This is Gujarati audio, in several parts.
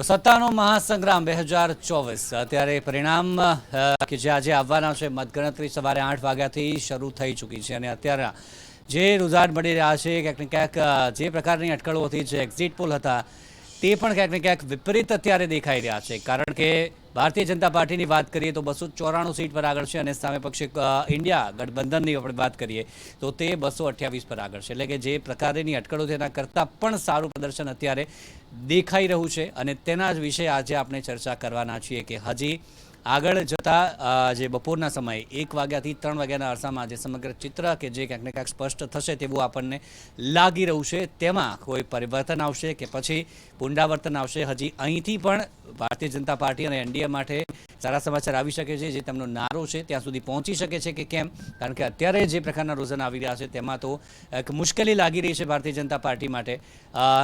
તો સત્તાનો મહાસંગ્રામ 2024 અત્યારે પરિણામ કે જે આજે આવવાના છે મતગણતરી સવારે 8 વાગ્યાથી શરૂ થઈ ચૂકી છે અને અત્યારે જે રુઝાન મળી રહ્યા છે ક્યાંક ને ક્યાંક જે પ્રકારની અટકળો હતી જે એક્ઝિટ પોલ હતા તે પણ ક્યાંક ને ક્યાંક વિપરીત અત્યારે દેખાઈ રહ્યા છે કારણ કે ભારતીય જનતા પાર્ટીની વાત કરીએ તો 294 સીટ પર આગળ છે અને સામે પક્ષે ઇન્ડિયા ગઠબંધનની આપણે વાત કરીએ તો તે 228 પર આગળ છે એટલે કે જે પ્રકારની અટકળો તેના કરતાં પણ સારું પ્રદર્શન અત્યારે દેખાઈ રહ્યું છે અને તેના જ વિશે આજે આપણે ચર્ચા કરવાના છીએ કે હજી આગળ જતાં જે બપોરના સમયે 1 વાગ્યાથી 3 વાગ્યાના અરસામાં જે સમગ્ર ચિત્ર કે જે ક્યાંક ને ક્યાંક સ્પષ્ટ થશે તેવું આપણને લાગી રહ્યું છે તેમાં કોઈ પરિવર્તન આવશે કે પછી પુનરાવર્તન આવશે હજી અહીંથી પણ ભારતીય જનતા પાર્ટી અને એનડીએ માટે સારા સમાચાર આવી શકે છે જે તેમનો નારો છે ત્યાં સુધી પહોંચી શકે છે કે કેમ કારણ કે અત્યારે જે પ્રકારના રોઝન આવી રહ્યા છે તેમાં તો એક મુશ્કેલી લાગી રહી છે ભારતીય જનતા પાર્ટી માટે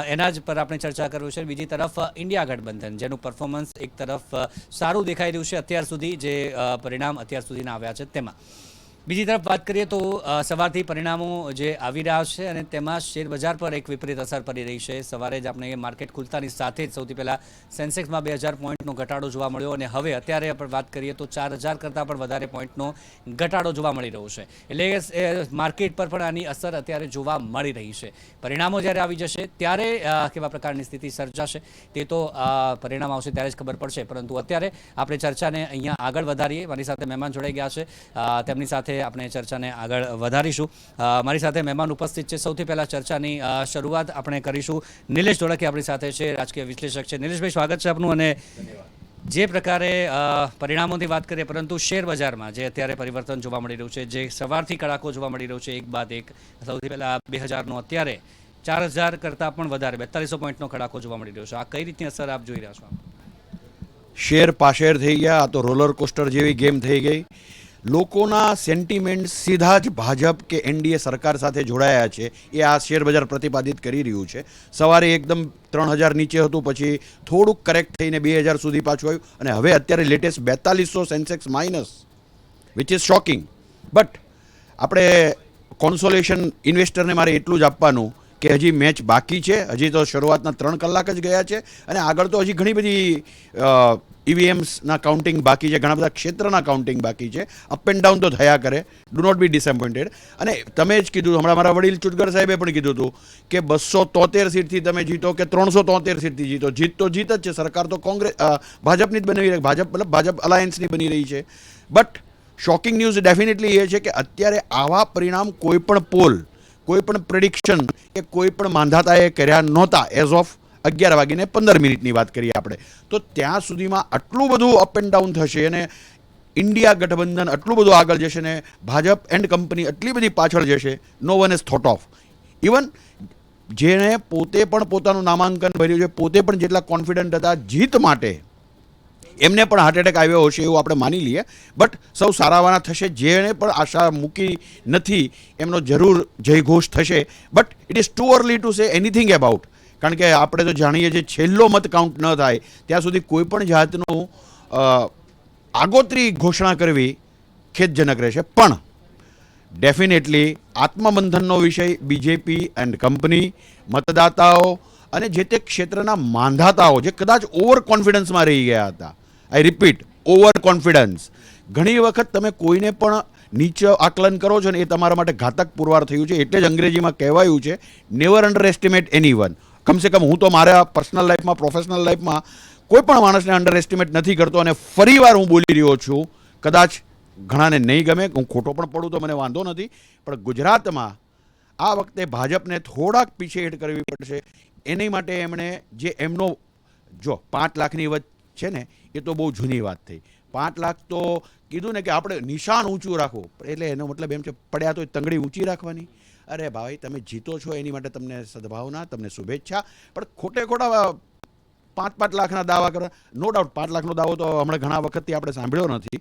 એના જ પર આપણે ચર્ચા કરવી છે બીજી તરફ ઇન્ડિયા ગઠબંધન જેનું પરફોર્મન્સ એક તરફ સારું દેખાઈ રહ્યું છે અત્યાર સુધી જે પરિણામ અત્યાર સુધીના આવ્યા છે તેમાં બીજી તરફ વાત કરીએ તો સવારથી પરિણામો જે આવી રહ્યા છે અને તેમાં શેરબજાર પર એક વિપરીત અસર પડી રહી છે સવારે જ આપણે માર્કેટ ખુલતાની સાથે જ સૌથી પહેલાં સેન્સેક્સમાં 2000 પોઈન્ટનો ઘટાડો જોવા મળ્યો અને હવે અત્યારે આપણે વાત કરીએ તો 4000 કરતાં પણ વધારે પોઈન્ટનો ઘટાડો જોવા મળી રહ્યો છે એટલે માર્કેટ પર પણ આની અસર અત્યારે જોવા મળી રહી છે પરિણામો જ્યારે આવી જશે ત્યારે કેવા પ્રકારની સ્થિતિ સર્જાશે તે તો પરિણામ આવશે ત્યારે જ ખબર પડશે પરંતુ અત્યારે આપણે ચર્ચાને અહીંયા આગળ વધારીએ મારી સાથે મહેમાન જોડાઈ ગયા છે તેમની સાથે આપણે ચર્ચાને આગળ વધારીશું મારી સાથે મહેમાન ઉપસ્થિત છે સૌથી પહેલા ચર્ચાની શરૂઆત આપણે કરીશું નિલેશ ધોળકિયા આપણી સાથે છે રાજકીય વિશ્લેષક છે નિલેશભાઈ સ્વાગત છે આપનું અને જે પ્રકારે પરિણામોની વાત કરીએ પરંતુ શેર બજારમાં જે અત્યારે પરિવર્તન જોવા મળી રહ્યું છે જે સવારથી કડાકો જોવા મળી રહ્યો છે એક બાદ એક સૌથી પહેલા 2000નો અત્યારે 4000 કરતાં પણ વધારે 4200 પોઈન્ટનો કડાકો જોવા મળી રહ્યો છે આ કઈ રીતની અસર આપ જોઈ રહ્યા છો શેર પાશેર થઈ ગયા આ તો રોલર કોસ્ટર જેવી ગેમ થઈ ગઈ લોકોના સેન્ટિમેન્ટ સીધા જ ભાજપ કે એનડીએ સરકાર સાથે જોડાયા છે એ આ શેરબજાર પ્રતિપાદિત કરી રહ્યું છે સવારે એકદમ 3000 નીચે હતું પછી થોડુંક કરેક્ટ થઈને 2000 સુધી પાછું આવ્યું અને હવે અત્યારે latest 4200 Sensex minus which is shocking but આપણે કોન્સોલેશન ઇન્વેસ્ટરને મારે એટલું જ આપવાનું કે હજી મેચ બાકી છે હજી તો શરૂઆતના 3 કલાક જ ગયા છે અને આગળ તો હજી ઘણી બધી ઈવીએમ્સના કાઉન્ટિંગ બાકી છે ઘણા બધા ક્ષેત્રના કાઉન્ટિંગ બાકી છે અપ એન્ડ ડાઉન તો થયા કરે ડુ નોટ બી ડિસએપોઇન્ટેડ અને તમે જ કીધું હમણાં મારા વડીલ ચુટગર સાહેબે પણ કીધું હતું કે 273 સીટથી તમે જીતો કે 373 સીટથી જીતો જીત તો જીત જ છે સરકાર તો કોંગ્રેસ ભાજપની જ બની રહી ભાજપ અલાયન્સની બની રહી છે બટ શોકિંગ ન્યૂઝ ડેફિનેટલી એ છે કે અત્યારે આવા પરિણામ કોઈ પણ પોલ કોઈ પણ પ્રેડિક્શન કે કોઈ પણ માંધાતાએ કર્યા નહોતા એઝ ઓફ 11:15 વાત કરીએ આપણે તો ત્યાં સુધીમાં આટલું બધું અપ એન્ડ ડાઉન થશે અને ઇન્ડિયા ગઠબંધન આટલું બધું આગળ જશે ને ભાજપ એન્ડ કંપની આટલી બધી પાછળ જશે no one is thought of even જેણે પોતે પણ પોતાનું નામાંકન ભર્યું છે પોતે પણ જેટલા કોન્ફિડન્ટ હતા જીત માટે એમને પણ હાર્ટ એટેક આવ્યો હશે એવું આપણે માની લઈએ બટ સૌ સારાવાના થશે જેણે પણ આશા મૂકી નથી એમનો જરૂર જયઘોષ થશે but it is too early to say anything about કારણ કે આપણે તો જાણીએ છીએ છેલ્લો મત કાઉન્ટ ન થાય ત્યાં સુધી કોઈ પણ જાતનું આગોતરી ઘોષણા કરવી ખેદજનક રહેશે પણ ડેફિનેટલી આત્મબંધનનો વિષય બીજેપી એન્ડ કંપની મતદાતાઓ અને જે તે ક્ષેત્રના માંધાતાઓ જે કદાચ ઓવર કોન્ફિડન્સમાં રહી ગયા હતા આઈ રિપીટ ઓવર કોન્ફિડન્સ ઘણી વખત તમે કોઈને પણ નીચે આકલન કરો છો ને એ તમારા માટે ઘાતક પુરવાર થયું છે એટલે જ અંગ્રેજીમાં કહેવાયું છે નેવર અંડર એસ્ટિમેટ એની વન કમસે કમ હું તો મારા પર્સનલ લાઈફમાં પ્રોફેશનલ લાઈફમાં કોઈ પણ માણસને અંડર એસ્ટિમેટ નથી કરતો અને ફરીવાર હું બોલી રહ્યો છું કદાચ ઘણાને નહીં ગમે હું ખોટો પણ પડું તો મને વાંધો નથી પણ ગુજરાતમાં આ વખતે ભાજપને થોડાક પીછેહટ કરવી પડશે એની માટે એમણે જે એમનો જો 5 લાખની વચ્ચે છે ને એ તો બહુ જૂની વાત થઈ 5 લાખ તો કીધું ને કે આપણે નિશાન ઊંચું રાખવું એટલે એનો મતલબ એમ છે પડ્યા તો તંગડી ઊંચી રાખવાની અરે ભાઈ તમે જીતો છો એની માટે તમને સદભાવના તમને શુભેચ્છા પણ ખોટા 5 લાખના દાવા કરવા નો ડાઉટ 5 લાખનો દાવો તો હમણાં ઘણા વખતથી આપણે સાંભળ્યો નથી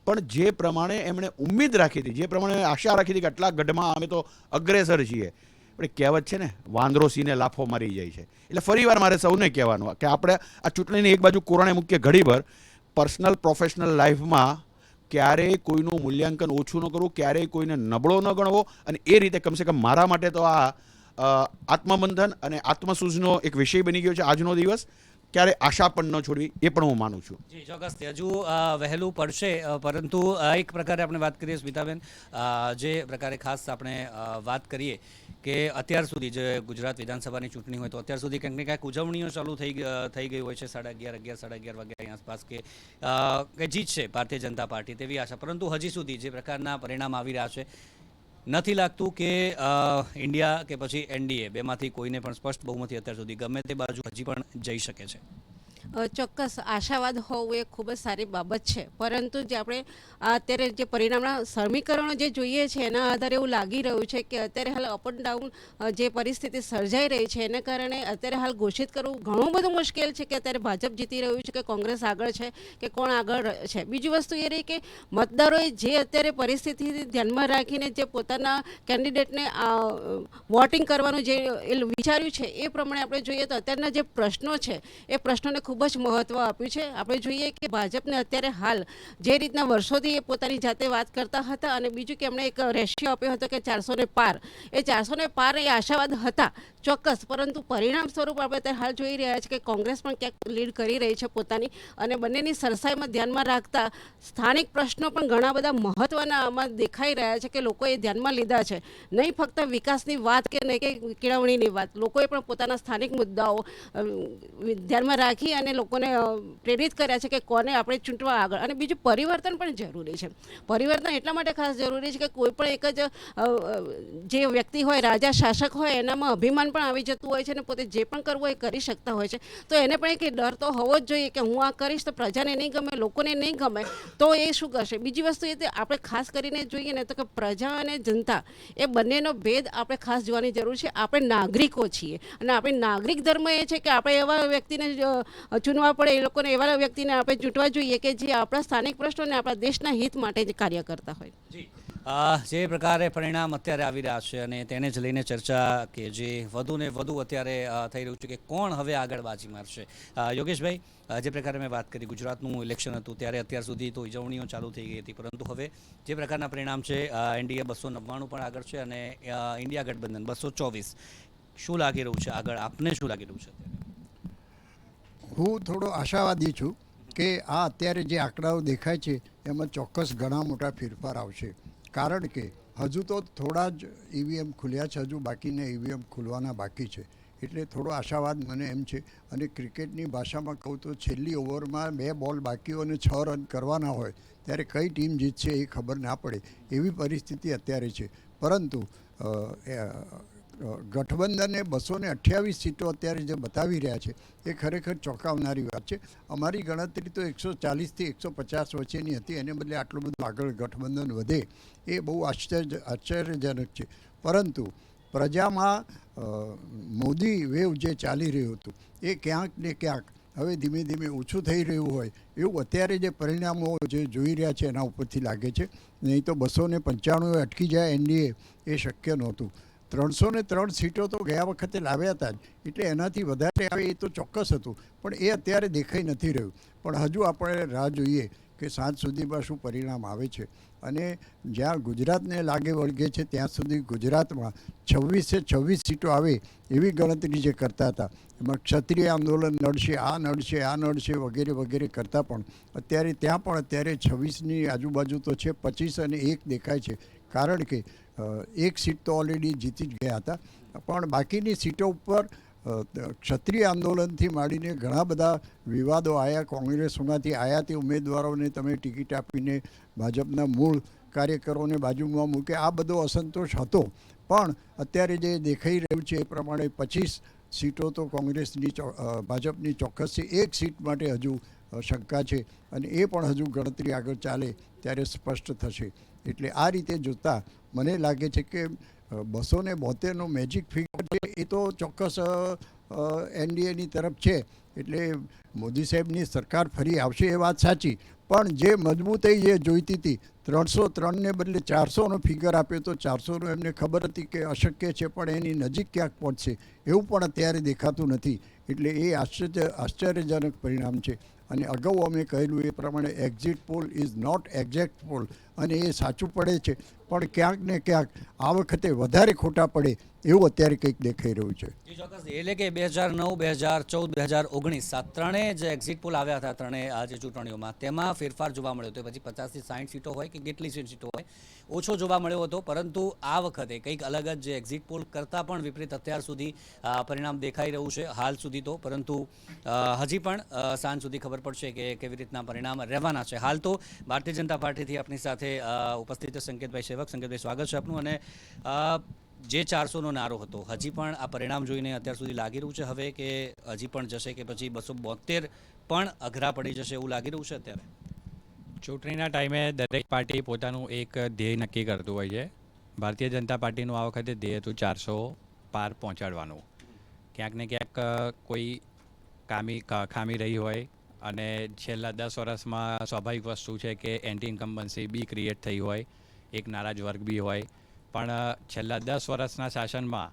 પણ જે પ્રમાણે એમણે ઉમ્મીદ રાખી હતી જે પ્રમાણે આશા રાખી હતી કે આટલા ગઢમાં અમે તો અગ્રેસર છીએ પણ કહેવત છે ને વાંદરો સિંહને લાફો મારી જાય છે એટલે ફરીવાર મારે સૌને કહેવાનું કે આપણે આ ચૂંટણીની એક બાજુ કોરોણે મુખ્ય ઘડીભર પર્સનલ પ્રોફેશનલ લાઈફમાં ક્યારેય કોઈનું મૂલ્યાંકન ઓછું ન કરવું ક્યારેય કોઈને નબળો ન ગણવો અને એ રીતે કમસે કમ મારા માટે તો આ આત્મબંધન અને આત્મસૂઝનો એક વિષય બની ગયો છે આજનો દિવસ ક્યારે આશા પણ ન છોડવી, એ પણ હું માનું છું. જી ચોક્કસથી હજુ વહેલું પડશે, પરંતુ એક પ્રકારે આપણે વાત કરીએ સ્મિતાબેન, જે પ્રકારે ખાસ આપણે વાત કરીએ કે અત્યાર સુધી જે ગુજરાત વિધાનસભાની ચૂંટણી હોય તો અત્યાર સુધી કંઈક ને કંઈક ઉજવણીઓ ચાલુ થઈ ગઈ હોય છે 11:30 11:30 વાગ્યાની આસપાસ કે જીતશે ભારતીય જનતા પાર્ટી તેવી આશા, પરંતુ હજી સુધી જે પ્રકારના પરિણામ આવી રહ્યા છે નથી લાગતું કે ઇન્ડિયા કે પછી એનડીએ બેમાંથી કોઈને પણ સ્પષ્ટ બહુમતી અત્યાર સુધી ગમે તે બાજુ હજી પણ જઈ શકે છે. ચોક્કસ આશાવાદ હોવું એ ખૂબ જ સારી બાબત છે, પરંતુ જે આપણે અત્યારે જે પરિણામના સમીકરણો જે જોઈએ છે એના આધારે એવું લાગી રહ્યું છે કે અત્યારે હાલ અપ એન્ડ ડાઉન જે પરિસ્થિતિ સર્જાઈ રહી છે એને કારણે અત્યારે હાલ ઘોષિત કરવું ઘણું બધું મુશ્કેલ છે કે અત્યારે ભાજપ જીતી રહ્યું છે કે કોંગ્રેસ આગળ છે કે કોણ આગળ છે. બીજી વસ્તુ એ રહી કે મતદારોએ જે અત્યારે પરિસ્થિતિ ધ્યાનમાં રાખીને જે પોતાના કેન્ડિડેટને વોટિંગ કરવાનું જે વિચાર્યું છે એ પ્રમાણે આપણે જોઈએ તો અત્યારના જે પ્રશ્નો છે એ પ્રશ્નોને ખૂબ જ મહત્ત્વ આપ્યું છે. આપણે જોઈએ કે ભાજપને અત્યારે હાલ જે રીતના વર્ષોથી એ પોતાની જાતે વાત કરતા હતા, અને બીજું કે એમણે એક રેશિયો આપ્યો હતો કે 400 પાર, એ 400 પાર એ આશાવાદ હતા ચોક્કસ, પરંતુ પરિણામ સ્વરૂપ આપણે અત્યારે હાલ જોઈ રહ્યા છે કે કોંગ્રેસ પણ ક્યાંક લીડ કરી રહી છે પોતાની, અને બંનેની સરસાઈમાં ધ્યાનમાં રાખતા સ્થાનિક પ્રશ્નો પણ ઘણા બધા મહત્ત્વના આમાં દેખાઈ રહ્યા છે કે લોકોએ ધ્યાનમાં લીધા છે. નહીં ફક્ત વિકાસની વાત કે નહીં કે કેળવણીની વાત, લોકોએ પણ પોતાના સ્થાનિક મુદ્દાઓ ધ્યાનમાં રાખી અને લોકોને પ્રેરિત કર્યા છે કે કોને આપણે ચૂંટવા આગળ. અને બીજું પરિવર્તન પણ જરૂરી છે. પરિવર્તન એટલા માટે ખાસ જરૂરી છે કે કોઈ પણ એક જ જે વ્યક્તિ હોય, રાજા શાસક હોય, એનામાં અભિમાન પણ આવી જતું હોય છે અને પોતે જે પણ કરવું એ કરી શકતા હોય છે. તો એને પણ એક ડર તો હોવો જ જોઈએ કે હું આ કરીશ તો પ્રજાને નહીં ગમે, લોકોને નહીં ગમે તો એ શું કરશે. બીજી વસ્તુ એ આપણે ખાસ કરીને જોઈએ ને તો કે પ્રજા અને જનતા એ બંનેનો ભેદ આપણે ખાસ જોવાની જરૂર છે. આપણે નાગરિકો છીએ અને આપણે નાગરિક ધર્મ એ છે કે આપણે એવા વ્યક્તિને ચૂનવા પડે, એ લોકોને એવા વ્યક્તિને આપણે ચૂંટવા જોઈએ કે જે આપણા સ્થાનિક પ્રશ્નો અને આપણા દેશના હિત માટે જ કાર્ય કરતા હોય. જી જે પ્રકારે પરિણામ અત્યારે આવી રહ્યા છે અને તેને જ લઈને ચર્ચા કે જે વધુ ને વધુ અત્યારે થઈ રહ્યું છે કે કોણ હવે આગળ બાજી મારશે. યોગેશભાઈ, જે પ્રકારે મેં વાત કરી ગુજરાતનું ઇલેક્શન હતું ત્યારે અત્યાર સુધી તો ઉજવણીઓ ચાલુ થઈ ગઈ હતી, પરંતુ હવે જે પ્રકારના પરિણામ છે એનડીએ 299 પણ આગળ છે અને ઇન્ડિયા ગઠબંધન 224, શું લાગી રહ્યું છે આગળ? આપને શું લાગી રહ્યું છે અત્યારે? હું થોડો આશાવાદી છું કે આ અત્યારે જે આંકડાઓ દેખાય છે એમાં ચોક્કસ ઘણા મોટા ફેરફાર આવશે, કારણ કે હજુ તો થોડા જ ઈવીએમ ખુલ્યા છે, હજુ બાકીના ઈવીએમ ખુલવાના બાકી છે. એટલે થોડો આશાવાદ મને એમ છે. અને ક્રિકેટની ભાષામાં કહું તો છેલ્લી ઓવરમાં 2 બોલ બાકી હોય અને 6 રન કરવાના હોય ત્યારે કઈ ટીમ જીતશે એ ખબર ના પડે એવી પરિસ્થિતિ અત્યારે છે. પરંતુ ગઠબંધને 228 સીટો અત્યારે જે બતાવી રહ્યા છે એ ખરેખર ચોંકાવનારી વાત છે. અમારી ગણતરી તો 140થી 150 વચ્ચેની હતી, એને બદલે આટલું બધું આગળ ગઠબંધન વધે એ બહુ આશ્ચર્યજનક છે. પરંતુ પ્રજામાં મોદી વેવ જે ચાલી રહ્યું હતું એ ક્યાંક ને ક્યાંક હવે ધીમે ધીમે ઓછું થઈ રહ્યું હોય એવું અત્યારે જે પરિણામો જે જોઈ રહ્યા છે એના ઉપરથી લાગે છે. નહીં તો 295 અટકી જાય એનડીએ એ શક્ય નહોતું. 303 સીટો તો ગયા વખતે લાવ્યા હતા જ, એટલે એનાથી વધારે આવે એ તો ચોક્કસ હતું, પણ એ અત્યારે દેખાઈ નથી રહ્યું. પણ હજુ આપણે રાહ જોઈએ કે સાંજ સુધીમાં શું પરિણામ આવે છે. અને જ્યાં ગુજરાતને લાગે વળગે છે ત્યાં સુધી ગુજરાતમાં 26 સીટો આવે એવી ગણતરી જે કરતા હતા, એમાં ક્ષત્રિય આંદોલન નડશે, આ નડશે, આ નડશે વગેરે વગેરે કરતાં પણ અત્યારે 26ની આજુબાજુ તો છે, 25 અને 1 દેખાય છે. કારણ કે એક સીટ તો ઓલરેડી જીતી જ ગયા હતા, પણ બાકીની સીટો ઉપર ક્ષત્રિય આંદોલનથી માંડીને ઘણા બધા વિવાદો આવ્યા. કોંગ્રેસમાંથી આવ્યા તે ઉમેદવારોને તમે ટિકિટ આપીને ભાજપના મૂળ કાર્યકરોને બાજુમાં મૂકે, આ બધો અસંતોષ હતો. પણ અત્યારે જે દેખાઈ રહ્યું છે એ પ્રમાણે 25 સીટો તો કોંગ્રેસની ભાજપની ચોક્કસ છે. 1 સીટ માટે હજુ શંકા છે અને એ પણ હજુ ગણતરી આગળ ચાલે ત્યારે સ્પષ્ટ થશે. એટલે આ રીતે જોતાં મને લાગે છે કે 272નો મેજિક ફિગર છે એ તો ચોક્કસ એનડીએની તરફ છે. એટલે મોદી સાહેબની સરકાર ફરી આવશે એ વાત સાચી, પણ જે મજબૂતાઈ જે જોઈતી હતી 303ને બદલે 400નો ફિગર આપ્યો તો 400નો એમને ખબર હતી કે અશક્ય છે, પણ એની નજીક ક્યાંક પહોંચશે એવું પણ અત્યારે દેખાતું નથી. એટલે એ આશ્ચર્યજનક પરિણામ છે. અને અગાઉ અમે કહેલું એ પ્રમાણે exit poll is not exact poll. અને એ સાચું પડે છે, પણ ક્યાંક ને ક્યાંક આ વખતે વધારે ખોટા પડે એવું અત્યારે કંઈક દેખાઈ રહ્યું છે. ચોક્કસ એટલે કે 2009, 2014, 2019 આ ત્રણેય જે એક્ઝિટ પોલ આવ્યા હતા ત્રણેય આ જે ચૂંટણીઓમાં તેમાં ફેરફાર જોવા મળ્યો હતો. પછી 50 થી 60 સીટો હોય કે કેટલી સીટો હોય ઓછો જોવા મળ્યો હતો, પરંતુ આ વખતે કંઈક અલગ જ જે એક્ઝિટ પોલ કરતાં પણ વિપરીત અત્યાર સુધી પરિણામ દેખાઈ રહ્યું છે હાલ સુધી તો. પરંતુ હજી પણ સાંજ સુધી ખબર પડશે કે કેવી રીતના પરિણામ રહેવાના છે. હાલ તો ભારતીય જનતા પાર્ટીથી આપણી સાથે ઉપસ્થિત સંકેતભાઈ સેવક. સંકેતભાઈ, સ્વાગત છે આપનું. અને જે 400નો નારો હતો હજી પણ આ પરિણામ જોઈને અત્યાર સુધી લાગી રહ્યું છે હવે કે હજી પણ જશે કે પછી 272 પણ અઘરા પડી જશે એવું લાગી રહ્યું છે અત્યારે? ચૂંટણીના ટાઈમે દરેક પાર્ટી પોતાનું એક ધ્યેય નક્કી કરતું હોય છે. ભારતીય જનતા પાર્ટીનું આ વખતે ધ્યેય હતું 400 પાર પહોંચાડવાનું. ક્યાંક ને ક્યાંક કોઈ ખામી રહી હોય અને છેલ્લા 10 વર્ષમાં સ્વાભાવિક વસ્તુ છે કે એન્ટી ઇન્કમ્બન્સી બી ક્રિએટ થઈ હોય, એક નારાજ વર્ગ બી હોય. પણ છેલ્લા 10 વર્ષના શાસનમાં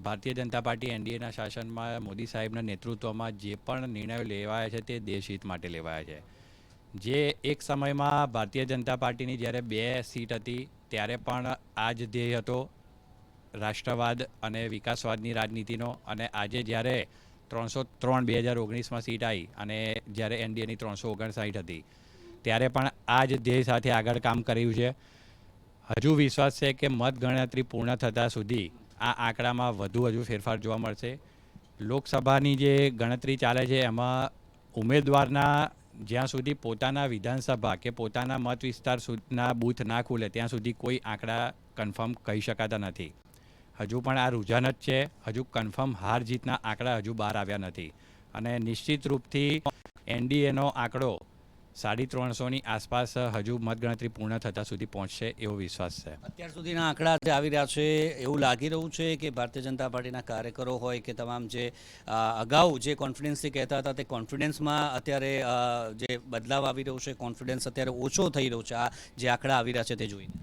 ભારતીય જનતા પાર્ટી એનડીએના શાસનમાં મોદી સાહેબના નેતૃત્વમાં જે પણ નિર્ણયો લેવાયા છે તે દેશહિત માટે લેવાયા છે. જે એક સમયમાં ભારતીય જનતા પાર્ટીની જ્યારે 2 સીટ હતી ત્યારે પણ આ જ ધ્યેય હતો, રાષ્ટ્રવાદ અને વિકાસવાદની રાજનીતિનો. અને આજે જ્યારે 303 2019માં સીટ આવી અને જ્યારે એનડીએની 359 હતી ત્યારે પણ આ જ ધ્યેય સાથે આગળ કામ કર્યું છે. હજુ વિશ્વાસ છે કે મતગણતરી પૂર્ણ થતાં સુધી આ આંકડામાં હજુ ફેરફાર જોવા મળશે. લોકસભાની જે ગણતરી ચાલે છે એમાં ઉમેદવારના જ્યાં સુધી પોતાના વિધાનસભા કે પોતાના મત વિસ્તાર સુધીના બૂથ ના ખુલે ત્યાં સુધી કોઈ આંકડા કન્ફર્મ કહી શકાતા નથી. હજુ પણ આ રૂઝાન જ છે. હજુ કન્ફર્મ હાર જીતના આંકડા હજુ બહાર આવ્યા નથી અને નિશ્ચિત રૂપથી એનડીએનો આંકડો 350ની આસપાસ હજુ મતગણતરી પૂર્ણ થતાં સુધી પહોંચશે એવો વિશ્વાસ છે. અત્યાર સુધીના આંકડા જે આવી રહ્યા છે એવું લાગી રહ્યું છે કે ભારતીય જનતા પાર્ટીના કાર્યકરો હોય કે તમામ જે અગાઉ જે કોન્ફિડન્સથી કહેતા હતા તે કોન્ફિડન્સમાં અત્યારે જે બદલાવ આવી રહ્યો છે, કોન્ફિડન્સ અત્યારે ઓછો થઈ રહ્યો છે આ જે આંકડા આવી રહ્યા છે તે જોઈને?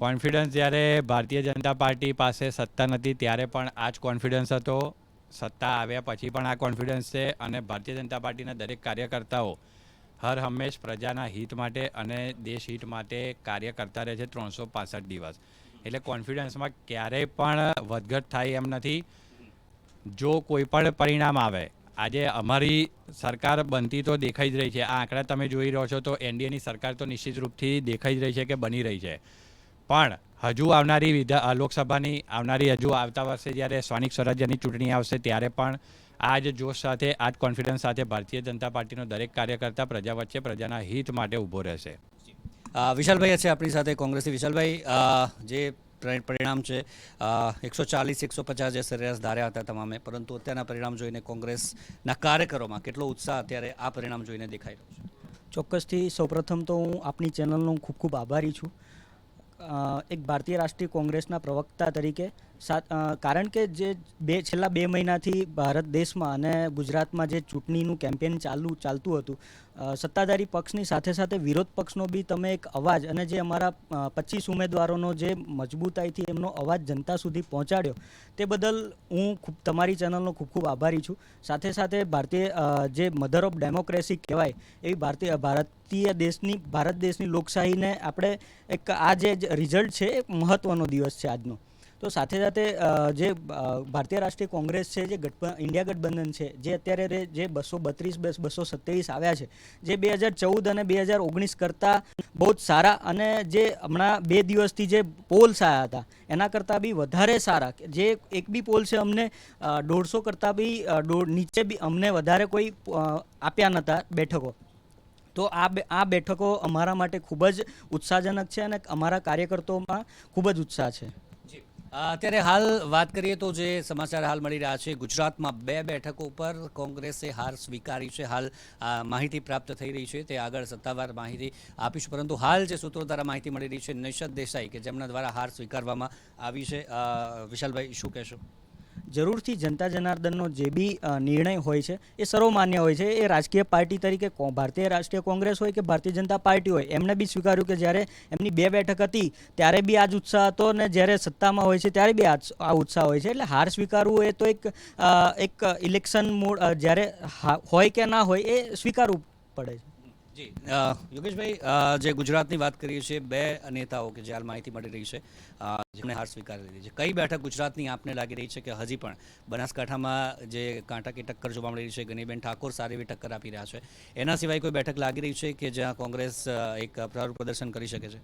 કોન્ફિડન્સ જ્યારે ભારતીય જનતા પાર્ટી પાસે સત્તા નથી ત્યારે પણ આ જ કોન્ફિડન્સ હતો. સત્તા આવ્યા પછી પણ આ કોન્ફિડન્સ છે અને ભારતીય જનતા પાર્ટીના દરેક કાર્યકર્તાઓ હર હંમેશ પ્રજાના હિત માટે અને દેશ હિત માટે કાર્ય કરતા રહે છે 365 દિવસ. એટલે કોન્ફિડન્સમાં ક્યારેય પણ વધઘટ થાય એમ નથી. જો કોઈ પણ પરિણામ આવે, આજે અમારી સરકાર બનતી તો દેખાઈ જ રહી છે. આ આંકડા તમે જોઈ રહ્યો છો તો એનડીએની સરકાર તો નિશ્ચિત રૂપથી દેખાઈ જ રહી છે કે બની રહી છે. પણ હજુ આવનારી લોકસભાની હજુ આવતા વર્ષે જ્યારે સ્થાનિક સ્વરાજ્યની ચૂંટણી આવશે ત્યારે પણ આ જ જોશ સાથે, આ જ કોન્ફિડન્સ સાથે ભારતીય જનતા પાર્ટીનો દરેક કાર્યકર્તા પ્રજા વચ્ચે પ્રજાના હિત માટે ઊભો રહેશે. વિશાલભાઈ છે આપણી સાથે, કોંગ્રેસી. વિશાલભાઈ, જે પરિણામ છે 140-150 જે સરેરાશ ધાર્યા હતા તમામે, પરંતુ અત્યારના પરિણામ જોઈને કોંગ્રેસના કાર્યકરોમાં કેટલો ઉત્સાહ અત્યારે આ પરિણામ જોઈને દેખાઈ રહ્યો છે? ચોક્કસથી સૌપ્રથમ તો હું આપની ચેનલનો ખૂબ ખૂબ આભારી છું. એક ભારતીય રાષ્ટ્રીય કોંગ્રેસના પ્રવક્તા તરીકે કારણ કે જે છેલ્લા 2 મહિનાથી ભારત દેશમાં અને ગુજરાતમાં જે ચૂંટણીનું કેમ્પેન ચાલતું હતું, સત્તાધારી પક્ષની સાથે સાથે વિરોધ પક્ષનો બી તમે એક અવાજ અને જે અમારા 25 ઉમેદવારોનો જે મજબૂતાઈથી એમનો અવાજ જનતા સુધી પહોંચાડ્યો તે બદલ હું તમારી ચેનલનો ખૂબ ખૂબ આભારી છું. સાથે સાથે ભારતીય જે મધર ઓફ ડેમોક્રેસી કહેવાય એવી ભારત દેશની લોકશાહીને આપણે એક આ જે રિઝલ્ટ છે એ મહત્ત્વનો દિવસ છે આજનો. તો સાથે સાથે જે ભારતીય રાષ્ટ્રીય કોંગ્રેસ છે, જે ઇન્ડિયા ગઠબંધન છે, જે અત્યારે જે 232-227 આવ્યા છે, જે 2014 અને 2019 કરતાં બહુ જ સારા અને જે હમણાં 2 દિવસથી જે પોલ્સ આવ્યા હતા એના કરતાં બી વધારે સારા, જે એક બી પોલ છે અમને 150 કરતાં બી નીચે બી અમને વધારે કોઈ આપ્યા નહોતા બેઠકો. તો આ બેઠકો અમારા માટે ખૂબ જ ઉત્સાહજનક છે અને અમારા કાર્યકર્તાઓમાં ખૂબ જ ઉત્સાહ છે. અત્યારે હાલ વાત કરીએ તો જે સમાચાર હાલ મળી રહ્યા છે, ગુજરાતમાં 2 બેઠકો ઉપર કોંગ્રેસે હાર સ્વીકારી છે. હાલ માહિતી પ્રાપ્ત થઈ રહી છે, તે આગળ સત્તાવાર માહિતી આપીશું. પરંતુ હાલ જે સૂત્રો દ્વારા માહિતી મળી રહી છે, નૈશદ દેસાઈ કે જેમના દ્વારા હાર સ્વીકારવામાં આવી છે, વિશાલભાઈ શું કહેશો? જરૂરથી જનતા જનાર્દનનો જે બી નિર્ણય હોય છે એ સર્વમાન્ય હોય છે. એ રાજકીય પાર્ટી તરીકે ભારતીય રાષ્ટ્રીય કોંગ્રેસ હોય કે ભારતીય જનતા પાર્ટી હોય, એમને બી સ્વીકાર્યું કે જ્યારે એમની 2 બેઠક હતી ત્યારે બી આ જ ઉત્સાહ હતો અને જ્યારે સત્તામાં હોય છે ત્યારે બી આ ઉત્સાહ હોય છે. એટલે હાર સ્વીકારવું એ તો એક ઇલેક્શન મોડ જ્યારે હોય કે ના હોય એ સ્વીકારવું પડે છે. જી યોગેશભાઈ, જે ગુજરાતની વાત કરીએ છીએ, બે નેતાઓ કે જે હાલ માહિતી મળી રહી છે જેમણે હાર સ્વીકારી લીધી છે, કઈ બેઠક ગુજરાતની આપને લાગી રહી છે કે હજી પણ બનાસકાંઠામાં જે કાંટાકી ટક્કર જોવા મળી રહી છે, ગનીબેન ઠાકોર સારી એવી ટક્કર આપી રહ્યા છે, એના સિવાય કોઈ બેઠક લાગી રહી છે કે જ્યાં કોંગ્રેસ એક પ્રહાર પ્રદર્શન કરી શકે છે?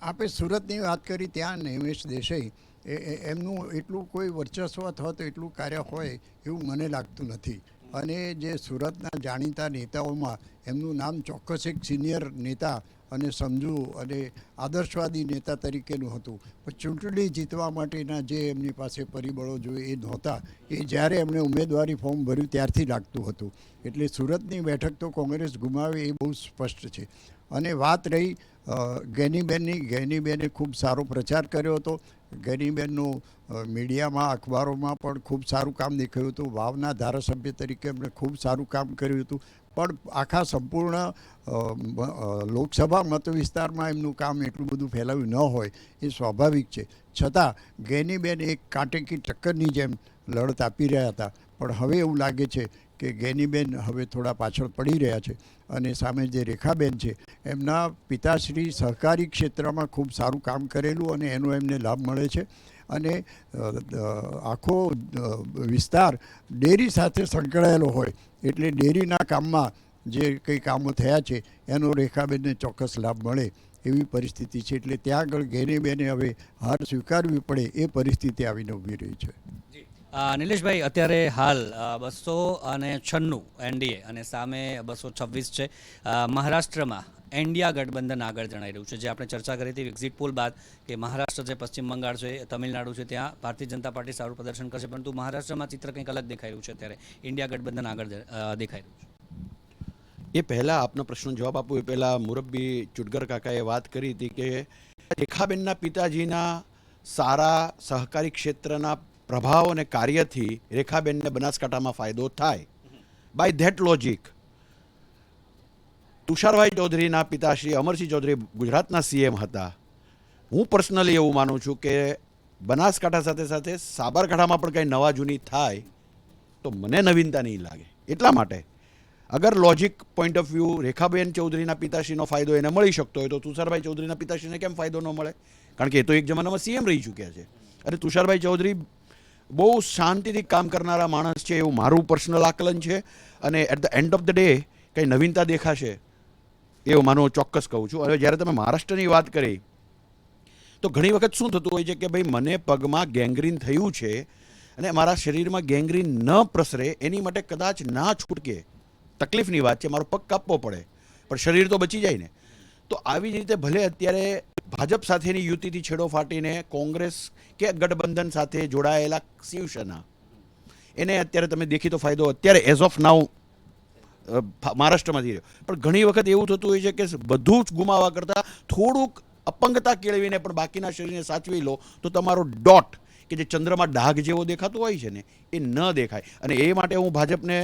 આપણે સુરતની વાત કરી, ત્યાં નિમેશ દેસાઈ એમનું એટલું કોઈ વર્ચસ્વ અથવા તો એટલું કાર્ય હોય એવું મને લાગતું નથી. અને જે સુરતના જાણીતા નેતાઓમાં એમનું નામ ચોક્કસ એક સિનિયર નેતા અને સમજુ અને આદર્શવાદી નેતા તરીકેનું હતું, પણ ચૂંટણી જીતવા માટેના જે એમની પાસે પરિબળો જોઈએ એ નહોતા. એ જ્યારે એમણે ઉમેદવારી ફોર્મ ભર્યું ત્યારથી લાગતું હતું. એટલે સુરતની બેઠક તો કોંગ્રેસ ગુમાવે એ બહુ સ્પષ્ટ છે. અને વાત રહી ગેનીબેનની, ગેનીબેને ખૂબ સારો પ્રચાર કર્યો હતો. ગેનીબેનનું મીડિયામાં, અખબારોમાં પણ ખૂબ સારું કામ દેખાયું હતું. વાવના ધારાસભ્ય તરીકે એમણે ખૂબ સારું કામ કર્યું હતું. પણ આખા સંપૂર્ણ લોકસભા મત વિસ્તારમાં એમનું કામ એટલું બધું ફેલાવ્યું ન હોય એ સ્વાભાવિક છે. છતાં ગેનીબેન એક કાંટેકી ટક્કરની જેમ લડત આપી રહ્યા હતા. પણ હવે એવું લાગે છે કે ગેનીબેન હવે થોડા પાછળ પડી રહ્યા છે. અને સામે જે રેખાબેન છે, એમના પિતાશ્રી સહકારી ક્ષેત્રમાં ખૂબ સારું કામ કરેલું અને એનો એમને લાભ મળે છે. અને આખો વિસ્તાર ડેરી સાથે સંકળાયેલો હોય એટલે ડેરીના કામમાં જે કંઈ કામો થયા છે એનો રેખાબેનને ચોક્કસ લાભ મળે એવી પરિસ્થિતિ છે. એટલે ત્યાં આગળ ગેનીબેને હવે હાર સ્વીકારવી પડે એ પરિસ્થિતિ આવીને ઊભી રહી છે. નિલેશભાઈ, અત્યારે હાલ 296 એનડીએ અને સામે 226 છે. મહારાષ્ટ્રમાં ઇન્ડિયા ગઠબંધન આગળ જણાઈ રહ્યું છે, જે આપણે ચર્ચા કરી હતી એક્ઝિટ પોલ બાદ કે મહારાષ્ટ્ર છે, પશ્ચિમ બંગાળ છે, તમિલનાડુ છે, ત્યાં ભારતીય જનતા પાર્ટી સારું પ્રદર્શન કરશે, પરંતુ મહારાષ્ટ્રમાં ચિત્ર કંઈક અલગ દેખાઈ રહ્યું છે. અત્યારે ઇન્ડિયા ગઠબંધન આગળ દેખાઈ રહ્યું છે. એ પહેલાં આપનો પ્રશ્નનો જવાબ આપું એ પહેલાં મુરબ્બી ચુટગર કાકાએ વાત કરી હતી કે રેખાબેનના પિતાજીના સારા સહકારી ક્ષેત્રના પ્રભાવ અને કાર્યથી રેખાબેનને બનાસકાંઠામાં ફાયદો થાય. બાય ધેટ લોજિક તુષારભાઈ ચૌધરીના પિતાશ્રી અમરસિંહ ચૌધરી ગુજરાતના સીએમ હતા. હું પર્સનલી એવું માનું છું કે બનાસકાંઠા સાથે સાથે સાબરકાંઠામાં પણ કંઈ નવા જૂની થાય તો મને નવીનતા નહીં લાગે. એટલા માટે અગર logic point of view Rekhaben ચૌધરીના પિતાશ્રીનો ફાયદો એને મળી શકતો હોય તો તુષારભાઈ ચૌધરીના પિતાશ્રીને કેમ ફાયદો ન મળે? કારણ કે એ તો એક જમાનામાં સીએમ રહી ચૂક્યા છે. અને તુષારભાઈ ચૌધરી બહુ શાંતિથી કામ કરનારા માણસ છે એવું મારું પર્સનલ આકલન છે. અને at the end of the day કંઈ નવીનતા દેખાશે એવું માનું ચોક્કસ કહું છું. હવે જ્યારે તમે મહારાષ્ટ્રની વાત કરી તો ઘણી વખત શું થતું હોય છે કે ભાઈ મને પગમાં ગેંગ્રીન થયું છે અને મારા શરીરમાં ગેંગ્રીન ન પ્રસરે એની માટે કદાચ ના છૂટકે તકલીફની વાત છે, મારો પગ કાપવો પડે, પણ શરીર તો બચી જાય ને. તો આવી જ રીતે ભલે અત્યારે ભાજપ સાથેની યુતિથી છેડો ફાટીને કોંગ્રેસ કે ગઠબંધન સાથે જોડાયેલા શિવસેના એને અત્યારે તમે દેખી તો ફાયદો અત્યારે એઝ ઓફ નાઉ મહારાષ્ટ્રમાંથી રહ્યો. પણ ઘણી વખત એવું થતું હોય છે કે બધું જ ગુમાવવા કરતાં થોડુંક અપંગતા કેળવીને પણ બાકીના શરીરને સાચવી લો તો તમારો ડોટ કે જે ચંદ્રમાં ડાઘ જેવો દેખાતો હોય છે ને એ ન દેખાય. અને એ માટે હું ભાજપને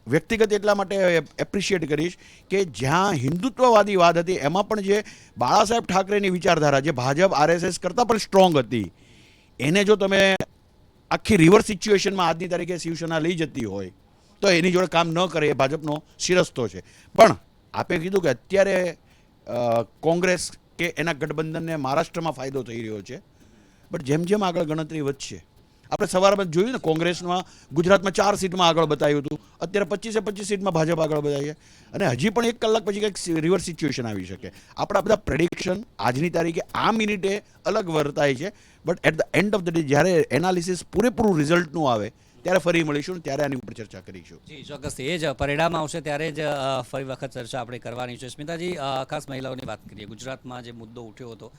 વ્યક્તિગત એટલા માટે એપ્રિશિએટ કરીશ કે જ્યાં હિન્દુત્વવાદી વાત હતી એમાં પણ જે બાળાસાહેબ ઠાકરેની વિચારધારા જે ભાજપ આરએસએસ કરતાં પણ સ્ટ્રોંગ હતી એને જો તમે આખી રિવર્સ સિચ્યુએશનમાં આજની તારીખે શિવસેના લઈ જતી હોય તો એની જોડે કામ ન કરે એ ભાજપનો શિરસ્તો છે. પણ આપે કીધું કે અત્યારે કોંગ્રેસ કે એના ગઠબંધનને મહારાષ્ટ્રમાં ફાયદો થઈ રહ્યો છે. બટ જેમ જેમ આગળ ગણતરી વધશે, આપણે સવારમાં જોયું ને કોંગ્રેસમાં ગુજરાતમાં 4 સીટમાં આગળ બતાવ્યું હતું, અત્યારે 25 સીટમાં ભાજપ આગળ બતાવી છે. અને હજી પણ 1 કલાક પછી કંઈક રિવર્સ સિચ્યુએશન આવી શકે. આપણા બધા પ્રેડિક્શન આજની તારીખે આ મિનિટે અલગ વર્તાય છે. But at the end of the day જ્યારે એનાલિસિસ પૂરેપૂરું રિઝલ્ટનું આવે ત્યારે ફરી મળીશું, ત્યારે આની ઉપર ચર્ચા કરીશું. જી ચોક્કસથી એ જ પરિણામ આવશે ત્યારે જ ફરી વખત ચર્ચા આપણે કરવાની છે. સ્મિતાજી, ખાસ મહિલાઓની વાત કરીએ. ગુજરાતમાં જે મુદ્દો ઉઠ્યો હતો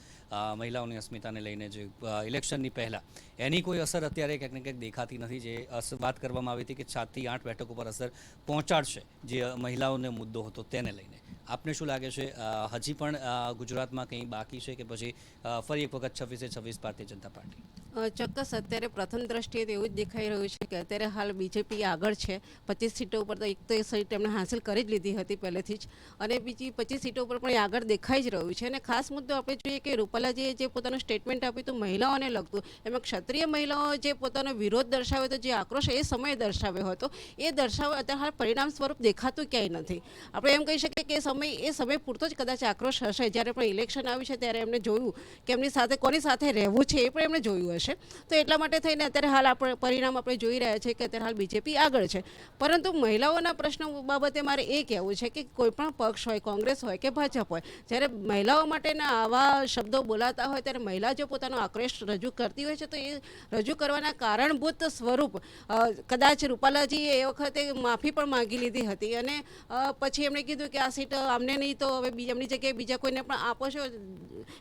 મહિલાઓની અસ્મિતાને લઈને, જે ઇલેક્શનની પહેલાં, એની કોઈ અસર અત્યારે ક્યાંક ને ક્યાંક દેખાતી નથી. જે વાત કરવામાં આવી હતી કે 7 થી 8 બેઠકો પર અસર પહોંચાડશે જે મહિલાઓને મુદ્દો હતો તેને લઈને, આપને શું લાગે છે હજી પણ ગુજરાતમાં કંઈ બાકી છે કે પછી ફરી એક વખત 26 ભારતીય જનતા પાર્ટી? ચોક્કસ અત્યારે પ્રથમ દ્રષ્ટિએ તો એવું જ દેખાઈ રહ્યું છે કે અત્યારે હાલ બીજેપી આગળ છે. 25 સીટો ઉપર તો એક તો એ સીટ એમણે હાંસલ કરી જ લીધી હતી પહેલેથી જ, અને બીજી 25 સીટો ઉપર પણ એ આગળ દેખાઈ જ રહ્યું છે. અને ખાસ મુદ્દો આપણે જોઈએ કે રૂપાલાજીએ જે પોતાનું સ્ટેટમેન્ટ આપ્યું હતું મહિલાઓને લગતું, એમાં ક્ષત્રિય મહિલાઓ જે પોતાનો વિરોધ દર્શાવ્યો હતો, જે આક્રોશ એ સમયે દર્શાવ્યો હતો, એ અત્યારે હાલ પરિણામ સ્વરૂપ દેખાતું ક્યાંય નથી. આપણે એમ કહી શકીએ કે એ સમય પૂરતો જ કદાચ આક્રોશ હશે. જ્યારે પણ ઇલેક્શન આવ્યું છે ત્યારે એમને જોયું કે એમની સાથે કોની સાથે રહેવું છે એ પણ એમણે જોયું હશે. તો એટલા માટે થઈને અત્યારે હાલ આપણે પરિણામ આપણે જોઈ રહ્યા છીએ કે અત્યારે હાલ બીજેપી આગળ છે. પરંતુ મહિલાઓના પ્રશ્નો બાબતે મારે એ કહેવું છે કે કોઈ પણ પક્ષ હોય, કોંગ્રેસ હોય કે ભાજપ હોય, જ્યારે મહિલાઓ માટેના આવા શબ્દો બોલાતા હોય ત્યારે મહિલા જો પોતાનો આક્રોશ રજૂ કરતી હોય છે તો એ રજૂ કરવાના કારણભૂત સ્વરૂપ કદાચ રૂપાલાજીએ એ વખતે માફી પણ માંગી લીધી હતી, અને પછી એમણે કીધું કે આ સીટ અમને નહીં તો હવે એમની જગ્યાએ બીજા કોઈને પણ આપો છો.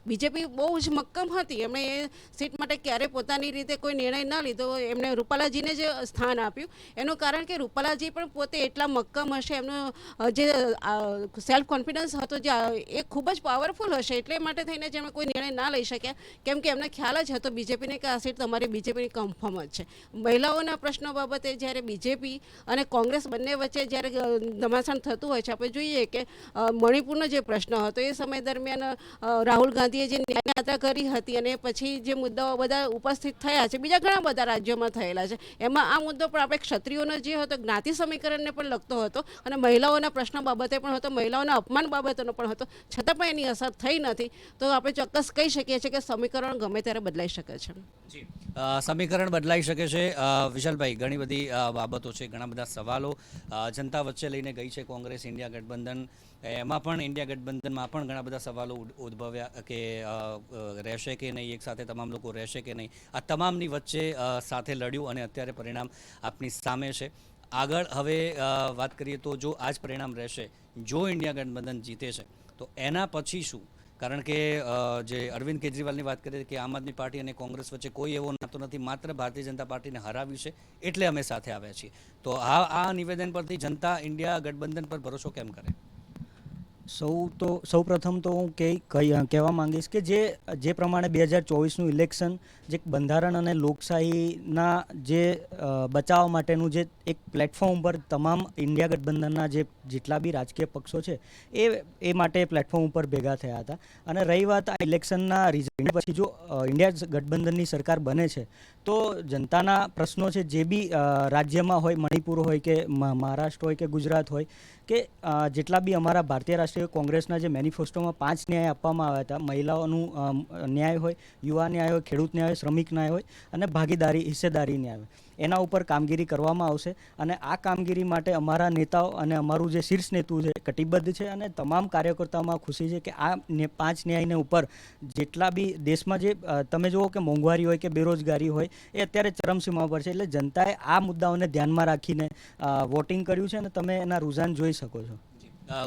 બીજેપી બહુ જ મક્કમ હતી, એમણે એ સીટ માટે ક્યારે પોતાની રીતે કોઈ નિર્ણય ન લીધો, એમણે રૂપાલાજીને જ સ્થાન આપ્યું. એનું કારણ કે રૂપાલાજી પણ પોતે એટલા મક્કમ હશે, એમનો જે સેલ્ફ કોન્ફિડન્સ હતો જે એ ખૂબ જ પાવરફુલ હશે, એટલે માટે થઈને જેમણે કોઈ નિર્ણય ના લઈ શક્યા, કેમ કે એમને ખ્યાલ જ હતો બીજેપીને કે આ સીટ તમારી બીજેપીની કન્ફર્મ જ છે. મહિલાઓના પ્રશ્નો બાબતે જ્યારે બીજેપી અને કોંગ્રેસ બંને વચ્ચે જ્યારે ઘમાસાણ થતું હોય છે, આપણે જોઈએ કે મણિપુરનો જે પ્રશ્ન હતો એ સમય દરમિયાન રાહુલ ગાંધીએ જે યાત્રા કરી હતી અને પછી જે મુદ્દાઓ બધા ઉપસ્થિત થયા છે, બીજા ઘણા બધા રાજ્યોમાં થયેલા છે, એમાં આ મુદ્દો પણ આપણે ક્ષત્રિયોનો જે હતો જ્ઞાતિ સમીકરણને પણ લગતો હતો અને મહિલાઓના પ્રશ્નો બાબતે પણ હતો, મહિલાઓના અપમાન બાબતનો પણ હતો, છતાં પણ એની અસર થઈ નથી. તો આપણે ચોક્કસ કહી શકીએ છીએ કે સમીકરણ ગમે ત્યારે બદલાઈ શકે છે. જી, સમીકરણ બદલાઈ શકે છે. વિશાલભાઈ, ઘણી બધી બાબતો છે, ઘણા બધા સવાલો જનતા વચ્ચે લઈને ગઈ છે કોંગ્રેસ ઇન્ડિયા ગઠબંધન. એમાં પણ ઇન્ડિયા ગઠબંધનમાં પણ ઘણા બધા સવાલો ઉદ્ભવ્યા કે રહેશે કે નહીં, એક સાથે તમામ લોકો રહેશે કે નહીં. આ તમામની વચ્ચે સાથે લડ્યું અને અત્યારે પરિણામ આપની સામે છે. આગળ હવે વાત કરીએ તો જો આ જ પરિણામ રહેશે, જો ઇન્ડિયા ગઠબંધન જીતે છે તો એના પછી શું? કારણ કે જે અરવિંદ કેજરીવાલની વાત કરીએ કે આમ આદમી પાર્ટી અને કોંગ્રેસ વચ્ચે કોઈ એવો નાતો નથી, માત્ર ભારતીય જનતા પાર્ટીને હરાવ્યું છે એટલે અમે સાથે આવ્યા છીએ. તો આ નિવેદન પરથી જનતા ઇન્ડિયા ગઠબંધન પર ભરોસો કેમ કરે? સૌ પ્રથમ તો હું કહેવા માંગીશ કે જે પ્રમાણે 2024નું ઇલેક્શન જે બંધારણ અને લોકશાહીના જે બચાવવા માટેનું જે એક પ્લેટફોર્મ પર તમામ ઇન્ડિયા ગઠબંધનના જેટલા બી રાજકીય પક્ષો છે એ માટે પ્લેટફોર્મ ઉપર ભેગા થયા હતા. અને રહી વાત આ ઇલેક્શનના રિઝલ્ટ પછી જો ઇન્ડિયા ગઠબંધનની સરકાર બને છે તો જનતાના પ્રશ્નો છે જે બી રાજ્યમાં હોય, મણિપુર હોય કે મહારાષ્ટ્ર હોય કે ગુજરાત હોય કે જેટલા બી અમારા ભારતીય રાષ્ટ્રીય કોંગ્રેસના જે મેનિફેસ્ટોમાં 5 ન્યાય આપવામાં આવ્યા હતા, મહિલાઓનું ન્યાય હોય, યુવા ન્યાય હોય, ખેડૂત ન્યાય હોય, શ્રમિક ન્યાય હોય અને ભાગીદારી હિસ્સેદારી ન્યાય હોય, એના ઉપર કામગીરી કરવામાં આવશે. અને આ કામગીરી માટે અમારા નેતાઓ અને અમારું જે શીર્ષ નેતું છે કટિબદ્ધ છે અને તમામ કાર્યકર્તાઓમાં ખુશી છે કે આ 5 ન્યાયને ઉપર જેટલા બી દેશમાં જે તમે જુઓ કે મોંઘવારી હોય કે બેરોજગારી હોય એ અત્યારે ચરમસીમા પર છે, એટલે જનતાએ આ મુદ્દાઓને ધ્યાનમાં રાખીને વોટિંગ કર્યું છે અને તમે એના રૂઝાન જોઈ શકો છો.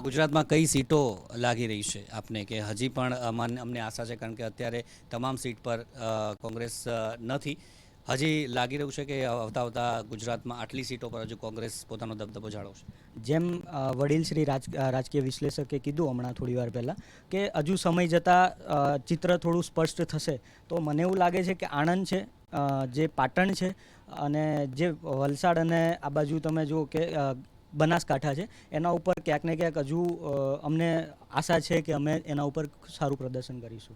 ગુજરાતમાં કઈ સીટો લાગી રહી છે આપને કે હજી પણ અમને આશા છે? કારણ કે અત્યારે તમામ સીટ પર કોંગ્રેસ નથી. હજી લાગી રહ્યું છે કે આવતા ગુજરાતમાં આટલી સીટો પર હજુ કોંગ્રેસ પોતાનો દબદબો જાળવશે? જેમ વડીલ શ્રી રાજકીય વિશ્લેષકે કીધું હમણાં થોડી વાર પહેલાં કે હજુ સમય જતાં ચિત્ર થોડું સ્પષ્ટ થશે, તો મને એવું લાગે છે કે આણંદ છે, જે પાટણ છે અને જે વલસાડ અને આ બાજુ તમે જુઓ કે બનાસકાંઠા છે, એના ઉપર ક્યાંક ને ક્યાંક હજુ અમને આશા છે કે અમે એના ઉપર સારું પ્રદર્શન કરીશું.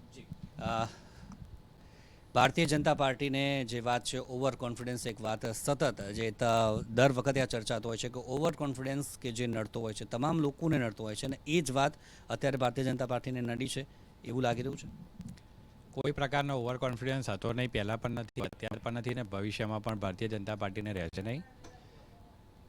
ભારતીય જનતા પાર્ટીને જે વાત છે ઓવર કોન્ફિડન્સ, એક વાત સતત જે દર વખતે આ ચર્ચાતો હોય છે કે ઓવર કોન્ફિડન્સ કે જે નડતો હોય છે, તમામ લોકોને નડતો હોય છે, અને એ જ વાત અત્યારે ભારતીય જનતા પાર્ટીને નડી છે એવું લાગી રહ્યું છે. કોઈ પ્રકારનો ઓવર કોન્ફિડન્સ હતો નહીં, પહેલાં પણ નથી, અત્યારે પણ નથી ને ભવિષ્યમાં પણ ભારતીય જનતા પાર્ટીને રહેશે નહીં.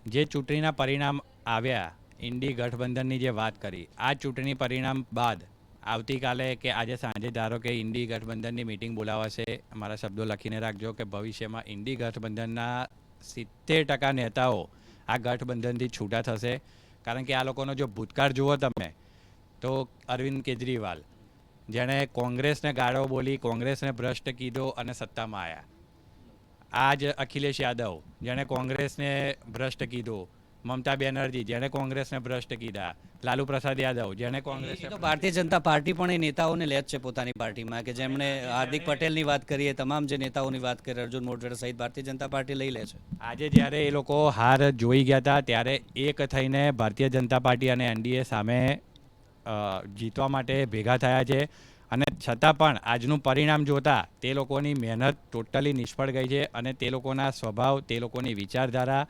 જે ચૂંટણીના પરિણામ આવ્યા, ઇન્ડી ગઠબંધનની જે વાત કરી, આ ચૂંટણી પરિણામ બાદ આવતીકાલે કે આજે સાંજે ધારો કે ઇન્ડી ગઠબંધનની મિટિંગ બોલાવાશે, અમારા શબ્દો લખીને રાખજો કે ભવિષ્યમાં ઇન્ડી ગઠબંધનના 70% નેતાઓ આ ગઠબંધનથી છૂટા થશે. કારણ કે આ લોકોનો જો ભૂતકાળ જુઓ તમે તો અરવિંદ કેજરીવાલ જેણે કોંગ્રેસને ગાળો બોલી, કોંગ્રેસને ભ્રષ્ટ કીધો અને સત્તામાં આવ્યા. આ જ અખિલેશ યાદવ જેણે કોંગ્રેસને ભ્રષ્ટ કીધું મમતા બેનર્જી જેણે કોંગ્રેસને ભ્રષ્ટ કીધા, લાલુ પ્રસાદ યાદવ જેણે કોંગ્રેસ એ તો ભારતીય જનતા પાર્ટી પણ એ નેતાઓને લે જ છે પોતાની પાર્ટીમાં, કે જેમણે હાર્દિક પટેલની વાત કરીએ, તમામ જે નેતાઓની વાત કરીએ, અર્જુન મોઢવાડા સહિત ભારતીય જનતા પાર્ટી લઈ લે છે. આજે જ્યારે એ લોકો હાર જોઈ ગયા હતા ત્યારે એક થઈને ભારતીય જનતા પાર્ટી અને એનડીએ સામે જીતવા માટે ભેગા થયા છે, અને છતાં પણ આજનું પરિણામ જોતા તે લોકોની મહેનત ટોટલી નિષ્ફળ ગઈ છે, અને તે લોકોના સ્વભાવ, તે લોકોની વિચારધારા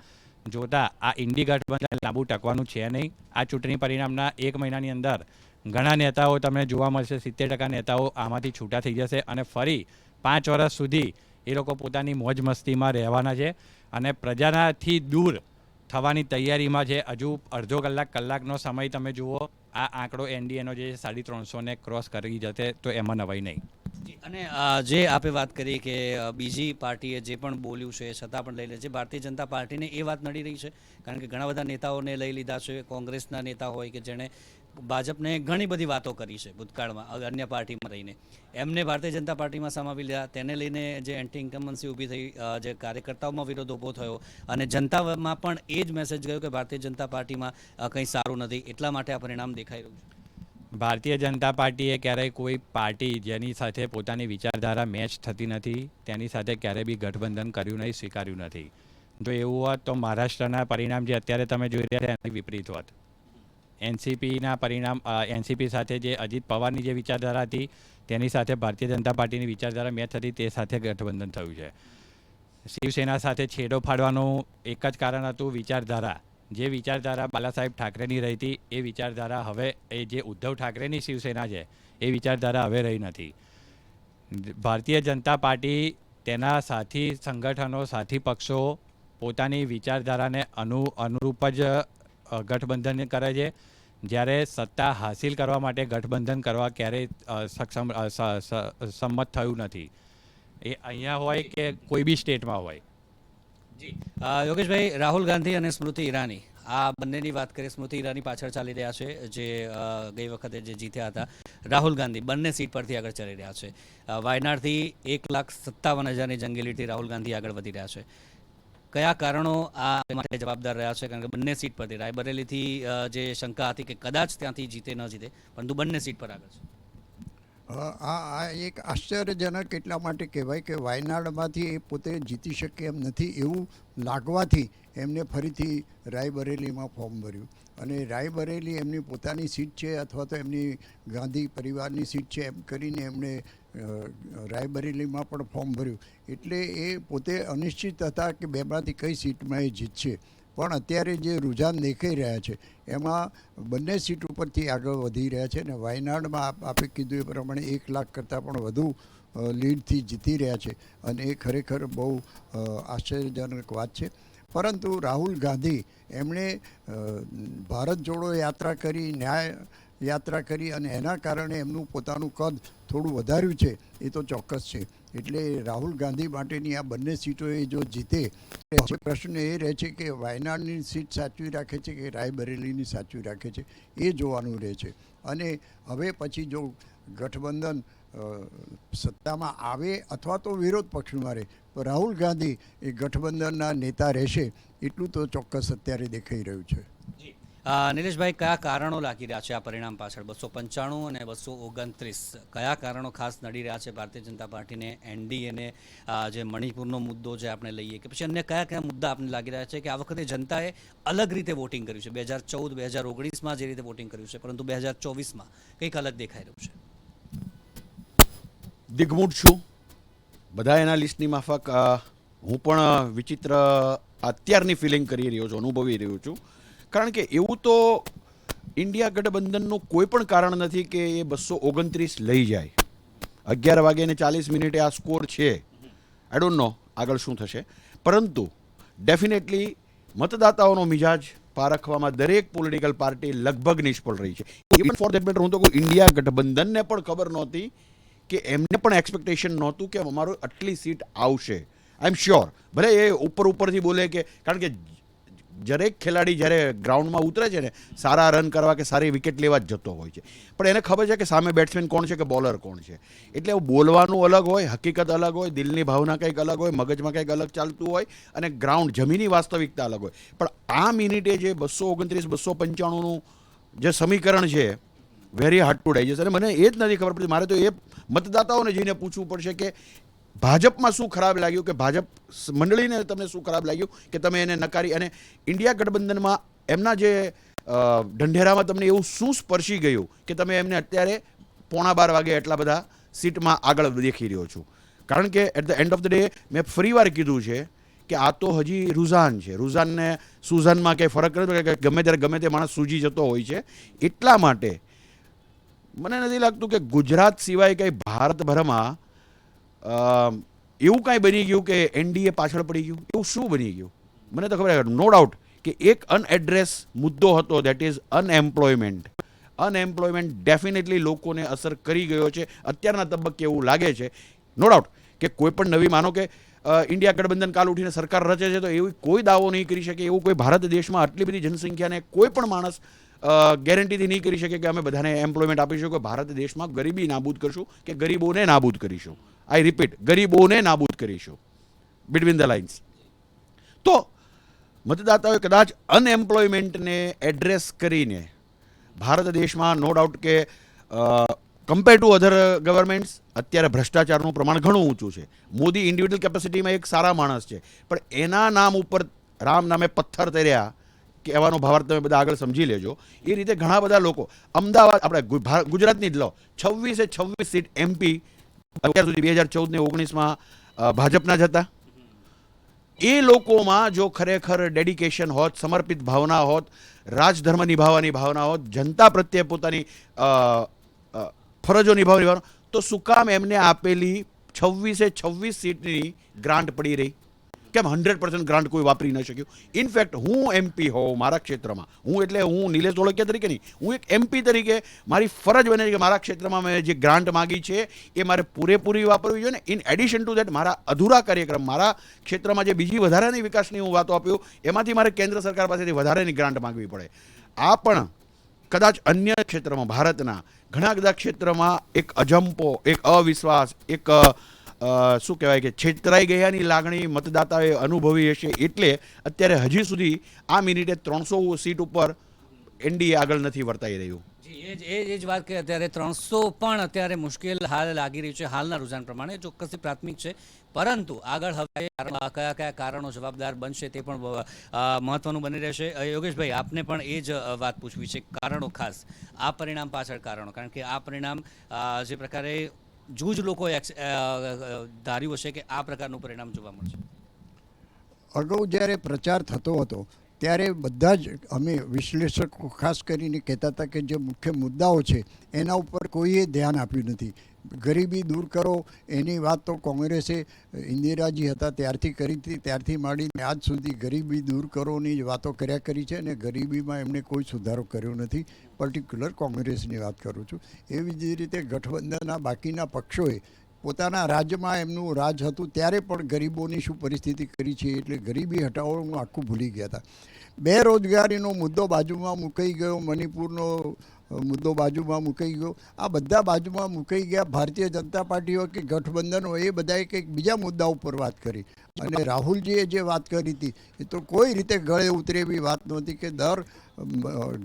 જોતા આ ઇન્ડી ગઠબંધન લાંબુ ટકવાનું છે નહીં. આ ચૂંટણી પરિણામના 1 મહિનાની અંદર ઘણા નેતાઓ તમને જોવા મળશે, 70% નેતાઓ આમાંથી છૂટા થઈ જશે, અને ફરી 5 વર્ષ સુધી એ લોકો પોતાની મોજ મસ્તીમાં રહેવાના છે અને પ્રજાનાથી દૂર થવાની તૈયારીમાં છે. હજુ અડધો કલાકનો સમય તમે જુઓ, આ આંકડો એનડીએનો જે 350 ક્રોસ કરી જશે તો એમાં નવાઈ નહીં. અને જે આપે વાત કરી કે બીજી પાર્ટીએ જે પણ બોલ્યું છે છતાં પણ લઈ લે છે, ભારતીય જનતા પાર્ટીને એ વાત નડી રહી છે, કારણ કે ઘણા બધા નેતાઓને લઈ લીધા છે. કોંગ્રેસના નેતા હોય કે જેણે ભાજપને ઘણી બધી વાતો કરી છે ભૂતકાળમાં અન્ય પાર્ટીમાં રહીને, એમને ભારતીય જનતા પાર્ટીમાં સમાવી લીધા. તેને લઈને જે એન્ટી ઇન્કમ્બન્સી ઊભી થઈ, જે કાર્યકર્તાઓમાં વિરોધ ઊભો થયો, અને જનતામાં પણ એ જ મેસેજ ગયો કે ભારતીય જનતા પાર્ટીમાં કંઈ સારું નથી, એટલા માટે આ પરિણામ દેખાઈ રહ્યું છે. ભારતીય જનતા પાર્ટીએ ક્યારેય કોઈ પાર્ટી જેની સાથે પોતાની વિચારધારા મેચ થતી નથી તેની સાથે ક્યારેય બી ગઠબંધન કર્યું નહીં, સ્વીકાર્યું નથી. જો એવું હોત તો મહારાષ્ટ્રના પરિણામ જે અત્યારે તમે જોઈ રહ્યા છો એની વિપરીત હોત. એનસીપીના પરિણામ, એનસીપી સાથે જે અજીત પવારની જે વિચારધારા હતી તેની સાથે ભારતીય જનતા પાર્ટીની વિચારધારા મેચ હતી, તે સાથે ગઠબંધન થયું છે. શિવસેના સાથે છેડો ફાડવાનું એક જ કારણ હતું, વિચારધારા. જે વિચારધારા બાલાસાહેબ ઠાકરેની રહી હતી એ વિચારધારા હવે, એ જે ઉદ્ધવ ઠાકરેની શિવસેના છે એ વિચારધારા હવે રહી નથી. ભારતીય જનતા પાર્ટી તેના સાથી સંગઠનો, સાથી પક્ષો પોતાની વિચારધારાને અનુરૂપ જ ગઠબંધન કરે છે, જ્યારે સત્તા હાસિલ કરવા માટે ગઠબંધન કરવા ક્યારેય સંમત થયું નથી. એ અહીંયા હોય કે કોઈ બી સ્ટેટમાં હોય. જી યોગેશભાઈ, રાહુલ ગાંધી અને સ્મૃતિ ઈરાની, આ બંનેની વાત કરીએ. સ્મૃતિ ઈરાની પાછળ ચાલી રહ્યા છે, જે ગઈ વખતે જે જીત્યા હતા. રાહુલ ગાંધી બંને સીટ પરથી આગળ ચાલી રહ્યા છે. વાયનાડથી 1,57,000ની જંગી લીડથી રાહુલ ગાંધી આગળ વધી રહ્યા છે. કયા કારણો આ માટે જવાબદાર રહ્યા છે? કારણ કે બંને સીટ પરથી, રાયબરેલીથી જે શંકા હતી કે કદાચ ત્યાંથી જીતે ન જીતે, પરંતુ બંને સીટ પર આગળ છે. આ એક આશ્ચર્યજનક એટલા માટે કહેવાય કે વાયનાડમાંથી એ પોતે જીતી શકે એમ નથી એવું લાગવાથી એમને ફરીથી રાયબરેલીમાં ફોર્મ ભર્યું, અને રાયબરેલી એમની પોતાની સીટ છે અથવા તો એમની ગાંધી પરિવારની સીટ છે એમ કરીને એમણે રાયબરેલીમાં પણ ફોર્મ ભર્યું. એટલે એ પોતે અનિશ્ચિત હતા કે બેમાંથી કઈ સીટમાં એ જીતશે. પણ અત્યારે જે રુઝાન દેખાઈ રહ્યા છે એમાં બંને સીટ ઉપરથી આગળ વધી રહ્યા છે, અને વાયનાડમાં આપે કીધું એ પ્રમાણે 1 લાખ કરતાં પણ વધુ લીડથી જીતી રહ્યા છે, અને એ ખરેખર બહુ આશ્ચર્યજનક વાત છે. પરંતુ રાહુલ ગાંધી એમણે ભારત જોડો યાત્રા કરી, ન્યાય યાત્રા કરી, અને એના કારણે એમનું પોતાનું કદ થોડું વધાર્યું છે, એ તો ચોક્કસ છે. એટલે રાહુલ ગાંધી માટેની આ બંને સીટોએ જો જીતે, પ્રશ્ન એ રહે છે કે વાયનાડની સીટ સાચવી રાખે છે કે રાયબરેલીની સાચવી રાખે છે, એ જોવાનું રહે છે. અને હવે પછી જો ગઠબંધન સત્તામાં આવે અથવા તો વિરોધ પક્ષમાં રહે, તો રાહુલ ગાંધી એ ગઠબંધનના નેતા રહેશે, એટલું તો ચોક્કસ અત્યારે દેખાઈ રહ્યું છે. નિલેશભાઈ, કયા કારણો લાગી રહ્યા છે આ પરિણામ પાછળ? 295 અને 229 કયા કારણો ખાસ નડી રહ્યા છે ભારતીય જનતા પાર્ટીને, એનડીએને? જે મણિપુરનો મુદ્દો જે આપણે લઈએ, કે પછી અન્ય કયા કયા મુદ્દા આપણને લાગી રહ્યા છે કે આ વખતે જનતાએ અલગ રીતે વોટિંગ કર્યું છે? 2014, 2019માં જે રીતે વોટિંગ કર્યું છે, પરંતુ 2024માં કંઈક અલગ દેખાઈ રહ્યું છે. દિગ્મૂઢ છું બધા એનાલિસ્ટની માફક. હું પણ વિચિત્ર અત્યારની ફિલિંગ કરી રહ્યો છું, અનુભવી રહ્યો છું. કારણ કે એવું તો ઇન્ડિયા ગઠબંધનનું કોઈ પણ કારણ નથી કે એ 229 લઈ જાય. 11:40 આ સ્કોર છે. આઈ ડોન્ટ નો આગળ શું થશે, પરંતુ ડેફિનેટલી મતદાતાઓનો મિજાજ પારખવામાં દરેક પોલિટિકલ પાર્ટી લગભગ નિષ્ફળ રહી છે. ઇવન ફોર ધેટ મેટર હું તો કહું, ઇન્ડિયા ગઠબંધનને પણ ખબર નહોતી કે એમને પણ એક્સપેક્ટેશન નહોતું કે અમારું આટલી સીટ આવશે. આઈ એમ શ્યોર, ભલે એ ઉપરથી બોલે કે, કારણ કે દરેક ખેલાડી જ્યારે ગ્રાઉન્ડમાં ઉતરે છે ને સારા રન કરવા કે સારી વિકેટ લેવા જ જતો હોય છે, પણ એને ખબર છે કે સામે બેટ્સમેન કોણ છે કે બોલર કોણ છે. એટલે બોલવાનું અલગ હોય, હકીકત અલગ હોય, દિલની ભાવના કંઈક અલગ હોય, મગજમાં કંઈક અલગ ચાલતું હોય અને ગ્રાઉન્ડ જમીની વાસ્તવિકતા અલગ હોય. પણ આ મિનિટે જે 229, 295નું જે સમીકરણ છે વેરી હાર્ડ ટુ ડાયજેસ્ટ. અને મને એ જ નથી ખબર પડતી. મારે તો એ મતદાતાઓને જઈને પૂછવું પડશે કે ભાજપમાં શું ખરાબ લાગ્યું, કે ભાજપ મંડળીને તમને શું ખરાબ લાગ્યું કે તમે એને નકારી. અને ઇન્ડિયા ગઠબંધનમાં એમના જે ઢંઢેરામાં તમને એવું શું સ્પર્શી ગયું કે તમે એમને અત્યારે 11:15 વાગે એટલા બધા સીટમાં આગળ દેખી રહ્યો છું. કારણ કે at the end of the day મેં ફરીવાર કીધું છે કે આ તો હજી રુઝાન છે. રુઝાનને સુઝાનમાં કંઈ ફરક નથી કે ગમે ત્યારે ગમે તે માણસ સૂજી જતો હોય છે. એટલા માટે મને નથી લાગતું કે ગુજરાત સિવાય કંઈ ભારતભરમાં એવું કાંઈ બની ગયું કે એનડીએ પાછળ પડી ગયું. એવું શું બની ગયું મને તો ખબર. નો ડાઉટ કે એક અનએડ્રેસ મુદ્દો હતો, that is unemployment. Unemployment definitely લોકોને અસર કરી ગયો છે. અત્યારના તબક્કે એવું લાગે છે, નો ડાઉટ, કે કોઈ પણ નવી, માનો કે ઇન્ડિયા ગઠબંધન કાલ ઉઠીને સરકાર રચે છે તો એવી કોઈ દાવો નહીં કરી શકે, એવું કોઈ ભારત દેશમાં આટલી બધી જનસંખ્યાને કોઈ પણ માણસ ગેરંટીથી નહીં કરી શકે કે અમે બધાને એમ્પ્લોયમેન્ટ આપીશું, કે ભારત દેશમાં ગરીબી નાબૂદ કરશું કે ગરીબોને નાબૂદ કરીશું. આઈ રિપીટ, ગરીબોને નાબૂદ કરીશું બિટવીન ધ લાઇન્સ. તો મતદાતાઓએ કદાચ અનએમ્પ્લોયમેન્ટને એડ્રેસ કરીને ભારત દેશમાં નો ડાઉટ કે કમ્પેર ટુ અધર ગવર્મેન્ટ્સ અત્યારે ભ્રષ્ટાચારનું પ્રમાણ ઘણું ઊંચું છે. મોદી ઇન્ડિવિડ્યુઅલ કેપેસિટીમાં એક સારા માણસ છે, પણ એના નામ ઉપર રામ નામે પથ્થર તર્યા કહેવાનો ભાવાર્થ તમે બધા આગળ સમજી લેજો. એ રીતે ઘણા બધા લોકો, અમદાવાદ, આપણે ગુજરાતની જ લો, 26 સીટ MP અત્યાર સુધી 2014 ને 19માં ભાજપના જ હતા. એ લોકોમાં જો ખરેખર ડેડિકેશન હોત, સમર્પિત ભાવના હોત, રાજધર્મ નિભાવવાની ભાવના હોત, જનતા પ્રત્યે પોતાની ફરજો નિભાવવાની ભાવના, તો શું કામ એમને આપેલી 26 સીટની ગ્રાન્ટ પડી રહી? કેમ 100% ગ્રાન્ટ કોઈ વાપરી ન શક્યું? ઇનફેક્ટ હું MP હોઉં મારા ક્ષેત્રમાં, હું નિલેશ ધોળકિયા તરીકે નહીં, હું એક MP તરીકે મારી ફરજ બને છે કે મારા ક્ષેત્રમાં મેં જે ગ્રાન્ટ માગી છે એ મારે પૂરેપૂરી વાપરવી જોઈએ ને. ઇન એડિશન ટુ દેટ મારા અધૂરા કાર્યક્રમ, મારા ક્ષેત્રમાં જે બીજી વધારાની વિકાસની હું વાતો આપ્યું એમાંથી મારે કેન્દ્ર સરકાર પાસેથી વધારાની ગ્રાન્ટ માગવી પડે. આ પણ કદાચ અન્ય ક્ષેત્રમાં, ભારતના ઘણા બધા ક્ષેત્રમાં એક અજંપો, એક અવિશ્વાસ, એક શું કહેવાય કે છેતરાઈ ગયાની લાગણી મતદાતાએ અનુભવી હશે. એટલે અત્યારે હજી સુધી આ મિનિટે 300 સીટ ઉપર એનડીએ આગળ નથી વર્તાઈ રહ્યું. એ જ વાત કે અત્યારે 300 પણ અત્યારે મુશ્કેલ હાલ લાગી રહ્યું છે હાલના રુઝાન પ્રમાણે. ચોક્કસથી પ્રાથમિક છે, પરંતુ આગળ હવે કયા કયા કારણો જવાબદાર બનશે તે પણ મહત્વનું બની રહેશે. યોગેશભાઈ, આપને પણ એ જ વાત પૂછવી છે, કારણો ખાસ આ પરિણામ પાછળ કારણો. કારણ કે આ પરિણામ જે પ્રકારે જૂજ લોકોએ ધાર્યું હશે કે આ પ્રકારનું પરિણામ જોવા મળશે. અગાઉ જ્યારે પ્રચાર થતો હતો ત્યારે બધા જ અમે વિશ્લેષકો ખાસ કરીને કહેતા હતા કે જે મુખ્ય મુદ્દાઓ છે એના ઉપર કોઈએ ધ્યાન આપ્યું નથી. ગરીબી દૂર કરો એની વાત તો કોંગ્રેસે ઇન્દિરાજી હતા ત્યારથી કરી હતી, ત્યારથી માંડીને આજ સુધી ગરીબી દૂર કરોની જ વાતો કર્યા કરી છે અને ગરીબીમાં એમણે કોઈ સુધારો કર્યો નથી. પર્ટિક્યુલર કોંગ્રેસની વાત કરું છું. એવી જ રીતે ગઠબંધનના બાકીના પક્ષોએ પોતાના રાજ્યમાં એમનું રાજ હતું ત્યારે પણ ગરીબોની શું પરિસ્થિતિ કરી છે એટલે ગરીબી હટાવવાનું આખું ભૂલી ગયા હતા. બેરોજગારીનો મુદ્દો બાજુમાં મુકાઈ ગયો, મણિપુરનો મુદ્દો બાજુમાં મુકાઈ ગયો. આ બધા બાજુમાં મુકાઈ ગયા. ભારતીય જનતા પાર્ટી હોય કે ગઠબંધન હોય એ બધાએ કંઈક બીજા મુદ્દા ઉપર વાત કરી. અને રાહુલજીએ જે વાત કરી હતી એ તો કોઈ રીતે ગળે ઉતરે એવી વાત નહોતી કે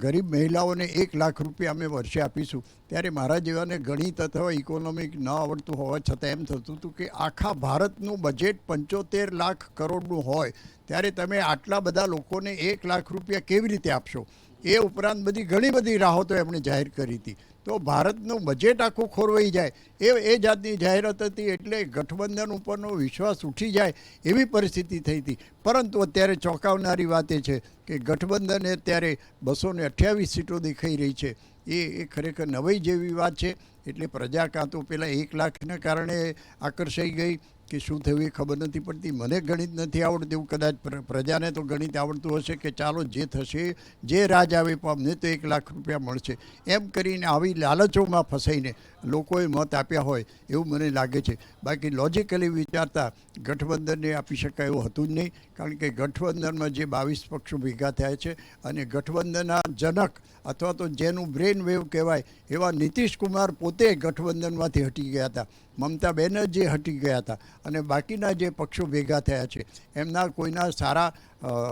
ગરીબ મહિલાઓને 1 લાખ રૂપિયા અમે વર્ષે આપીશું. ત્યારે મારા જેવાને ગણિત અથવા ઇકોનોમિક ન આવડતું હોવા છતાં એમ થતું હતું કે આખા ભારતનું બજેટ 75 લાખ કરોડનું હોય ત્યારે તમે આટલા બધા લોકોને 1 લાખ રૂપિયા કેવી રીતે આપશો? એ ઉપરાંત ઘણી બધી રાહતો એમણે જાહેર કરી હતી. તો ભારતનું બજેટ આખું ખોરવાઈ જાય એ જાતની જાહેરાત હતી. એટલે ગઠબંધન ઉપરનો વિશ્વાસ ઉઠી જાય એવી પરિસ્થિતિ થઈ હતી. પરંતુ અત્યારે ચોંકાવનારી વાત એ છે કે ગઠબંધને અત્યારે 228 સીટો દેખાઈ રહી છે. એ ખરેખર નવાઈ જેવી વાત છે. એટલે પ્રજા કાં તો પેલા 1 લાખના કારણે આકર્ષાઈ ગઈ કે શું થયું એ ખબર નથી પડતી. મને ગણિત નથી આવડતું એવું કદાચ પ્રજાને તો ગણિત આવડતું હશે કે ચાલો જે થશે, જે રાજ આવે અમને તો 1 લાખ રૂપિયા મળશે, એમ કરીને આવી લાલચોમાં ફસાઈને લોકોએ મત આપ્યા હોય એવું મને લાગે છે. બાકી લોજિકલી વિચારતા ગઠબંધનને આપી શકાય એવું હતું જ નહીં, કારણ કે ગઠબંધનમાં જે 22 પક્ષો ભેગા થયા છે અને ગઠબંધનના જનક અથવા તો જેનું બ્રેન વેવ કહેવાય એવા નીતિશ કુમાર પોતે ગઠબંધનમાંથી હટી ગયા હતા, મમતા બેનર્જી હટી ગયા હતા, અને બાકીના જે પક્ષો ભેગા થયા છે એમના કોઈના સારા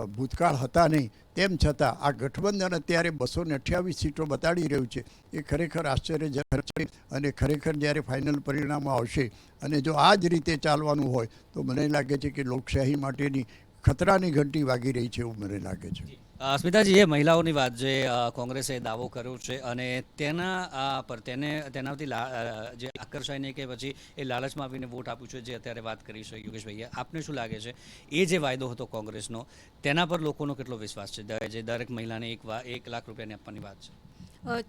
ભૂતકાળ હતા નહીં. તેમ છતાં આ ગઠબંધન અત્યારે 228 સીટો બતાડી રહ્યું છે એ ખરેખર આશ્ચર્યજનક છે. અને ખરેખર જ્યારે ફાઇનલ પરિણામો આવશે અને જો આ જ રીતે ચાલવાનું હોય તો મને લાગે છે કે લોકશાહી માટેની ખતરાની ઘંટી વાગી રહી છે એવું મને લાગે છે. સ્મિતાજી, એ મહિલાઓની વાત જે કોંગ્રેસે દાવો કર્યો છે અને તેના પર તેનાથી જે આકર્ષાઈને કે પછી એ લાલચમાં આવીને વોટ આપ્યું છે, જે અત્યારે વાત કરી છે યોગેશભાઈએ, આપને શું લાગે છે એ જે વાયદો હતો કોંગ્રેસનો તેના પર લોકોનો કેટલો વિશ્વાસ છે, જે દરેક મહિલાને 1 લાખ રૂપિયાની આપવાની વાત છે?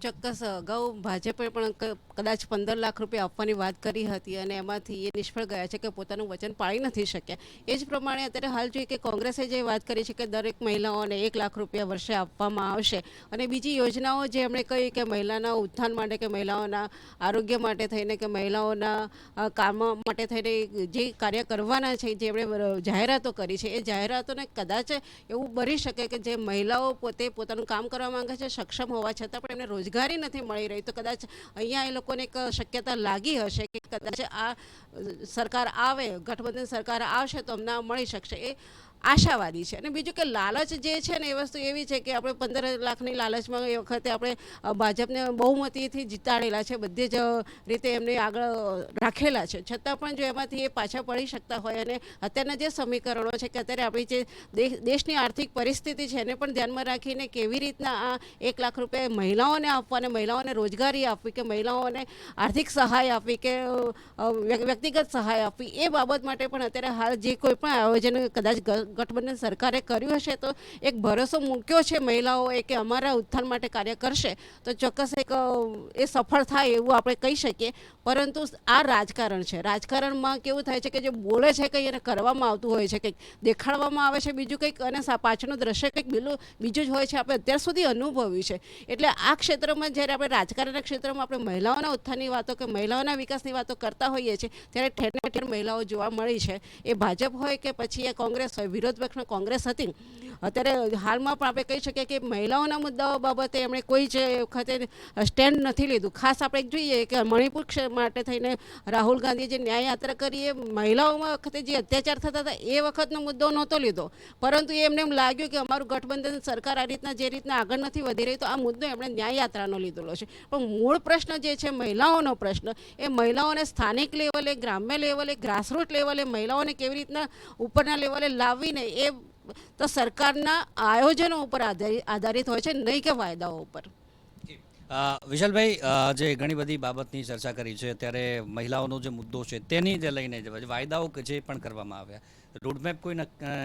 ચોક્કસ અગાઉ ભાજપે પણ કદાચ 15 લાખ રૂપિયા આપવાની વાત કરી હતી અને એમાંથી એ નિષ્ફળ ગયા છે કે પોતાનું વચન પાળી નથી શક્યા. એ જ પ્રમાણે અત્યારે હાલ જોઈએ કે કોંગ્રેસે જે વાત કરી છે કે દરેક મહિલાઓને 1 લાખ રૂપિયા વર્ષે આપવામાં આવશે, અને બીજી યોજનાઓ જે એમણે કહી કે મહિલાના ઉત્થાન માટે કે મહિલાઓના આરોગ્ય માટે થઈને કે મહિલાઓના કામ માટે થઈને જે કાર્ય કરવાના છે, જે એમણે જાહેરાતો કરી છે, એ જાહેરાતોને કદાચ એવું બની શકે કે જે મહિલાઓ પોતે પોતાનું કામ કરવા માંગે છે, સક્ષમ હોવા છતાં પણ રોજગારી નથી મળી રહી, તો કદાચ અહીંયા એ લોકોને એક શક્યતા લાગી હશે કે કદાચ આ સરકાર આવે, ગઠબંધન સરકાર આવશે તો અમને મળી શકશે. એ આશાવાદી છે. અને બીજું કે લાલચ જે છે ને એ વસ્તુ એવી છે કે આપણે 15 લાખની લાલચમાં એ વખતે આપણે ભાજપને બહુમતીથી જીતાડેલા છે, બધી જ રીતે એમને આગળ રાખેલા છે, છતાં પણ જો એમાંથી એ પાછા પડી શકતા હોય અને અત્યારના જે સમીકરણો છે કે અત્યારે આપણી જે દેશની આર્થિક પરિસ્થિતિ છે એને પણ ધ્યાનમાં રાખીને કેવી રીતના આ 1 લાખ રૂપિયા મહિલાઓને આપવા અને મહિલાઓને રોજગારી આપવી કે મહિલાઓને આર્થિક સહાય આપવી કે વ્યક્તિગત સહાય આપવી, એ બાબત માટે પણ અત્યારે હાલ જે કોઈ પણ આયોજન કદાચ ગઠબંધન સરકારે કર્યું હશે તો એક ભરોસો મૂક્યો છે મહિલાઓએ કે અમારા ઉત્થાન માટે કાર્ય કરશે તો ચોક્કસ એક એ સફળ થાય એવું આપણે કહી શકીએ. પરંતુ આ રાજકારણ છે, રાજકારણમાં કેવું થાય છે કે જે બોલે છે કંઈ એને કરવામાં આવતું હોય છે, કંઈક દેખાડવામાં આવે છે બીજું કંઈક, અને પાછળનું દ્રશ્ય કંઈક બીજું જ હોય છે, આપણે અત્યાર સુધી અનુભવ્યું છે. એટલે આ ક્ષેત્રમાં જ્યારે આપણે રાજકારણના ક્ષેત્રમાં આપણે મહિલાઓના ઉત્થાનની વાતો કે મહિલાઓના વિકાસની વાતો કરતા હોઈએ છીએ ત્યારે ઠેર ઠેર મહિલાઓ જોવા મળી છે. એ ભાજપ હોય કે પછી એ કોંગ્રેસ હોય, વિરોધ પક્ષમાં કોંગ્રેસ હતી, અત્યારે હાલમાં પણ આપણે કહી શકીએ કે મહિલાઓના મુદ્દાઓ બાબતે એમણે કોઈ જ વખતે સ્ટેન્ડ નથી લીધું. ખાસ આપણે જોઈએ કે મણિપુર માટે થઈને રાહુલ ગાંધીએ જે ન્યાય યાત્રા કરી એ મહિલાઓમાં વખતે જે અત્યાચાર થતા હતા એ વખતનો મુદ્દો નહોતો લીધો, પરંતુ એમને એમ લાગ્યું કે અમારું ગઠબંધન સરકાર આ રીતના જે રીતના આગળ નથી વધી રહી તો આ મુદ્દો એમણે ન્યાય યાત્રાનો લીધેલો છે. પણ મૂળ પ્રશ્ન જે છે મહિલાઓનો પ્રશ્ન, એ મહિલાઓને સ્થાનિક લેવલે, ગ્રામ્ય લેવલે, ગ્રાસરૂટ લેવલે મહિલાઓને કેવી રીતના ઉપરના લેવલે લાવીને એ તો સરકારના આયોજનો ઉપર આધારિત હોય છે, નહીં કે વાયદાઓ ઉપર. વિશાલભાઈ, જે ઘણી બધી બાબતની ચર્ચા કરી છે, અત્યારે મહિલાઓનો જે મુદ્દો છે તેની જે લઈને વાયદાઓ જે પણ કરવામાં આવ્યા, રોડમેપ કોઈ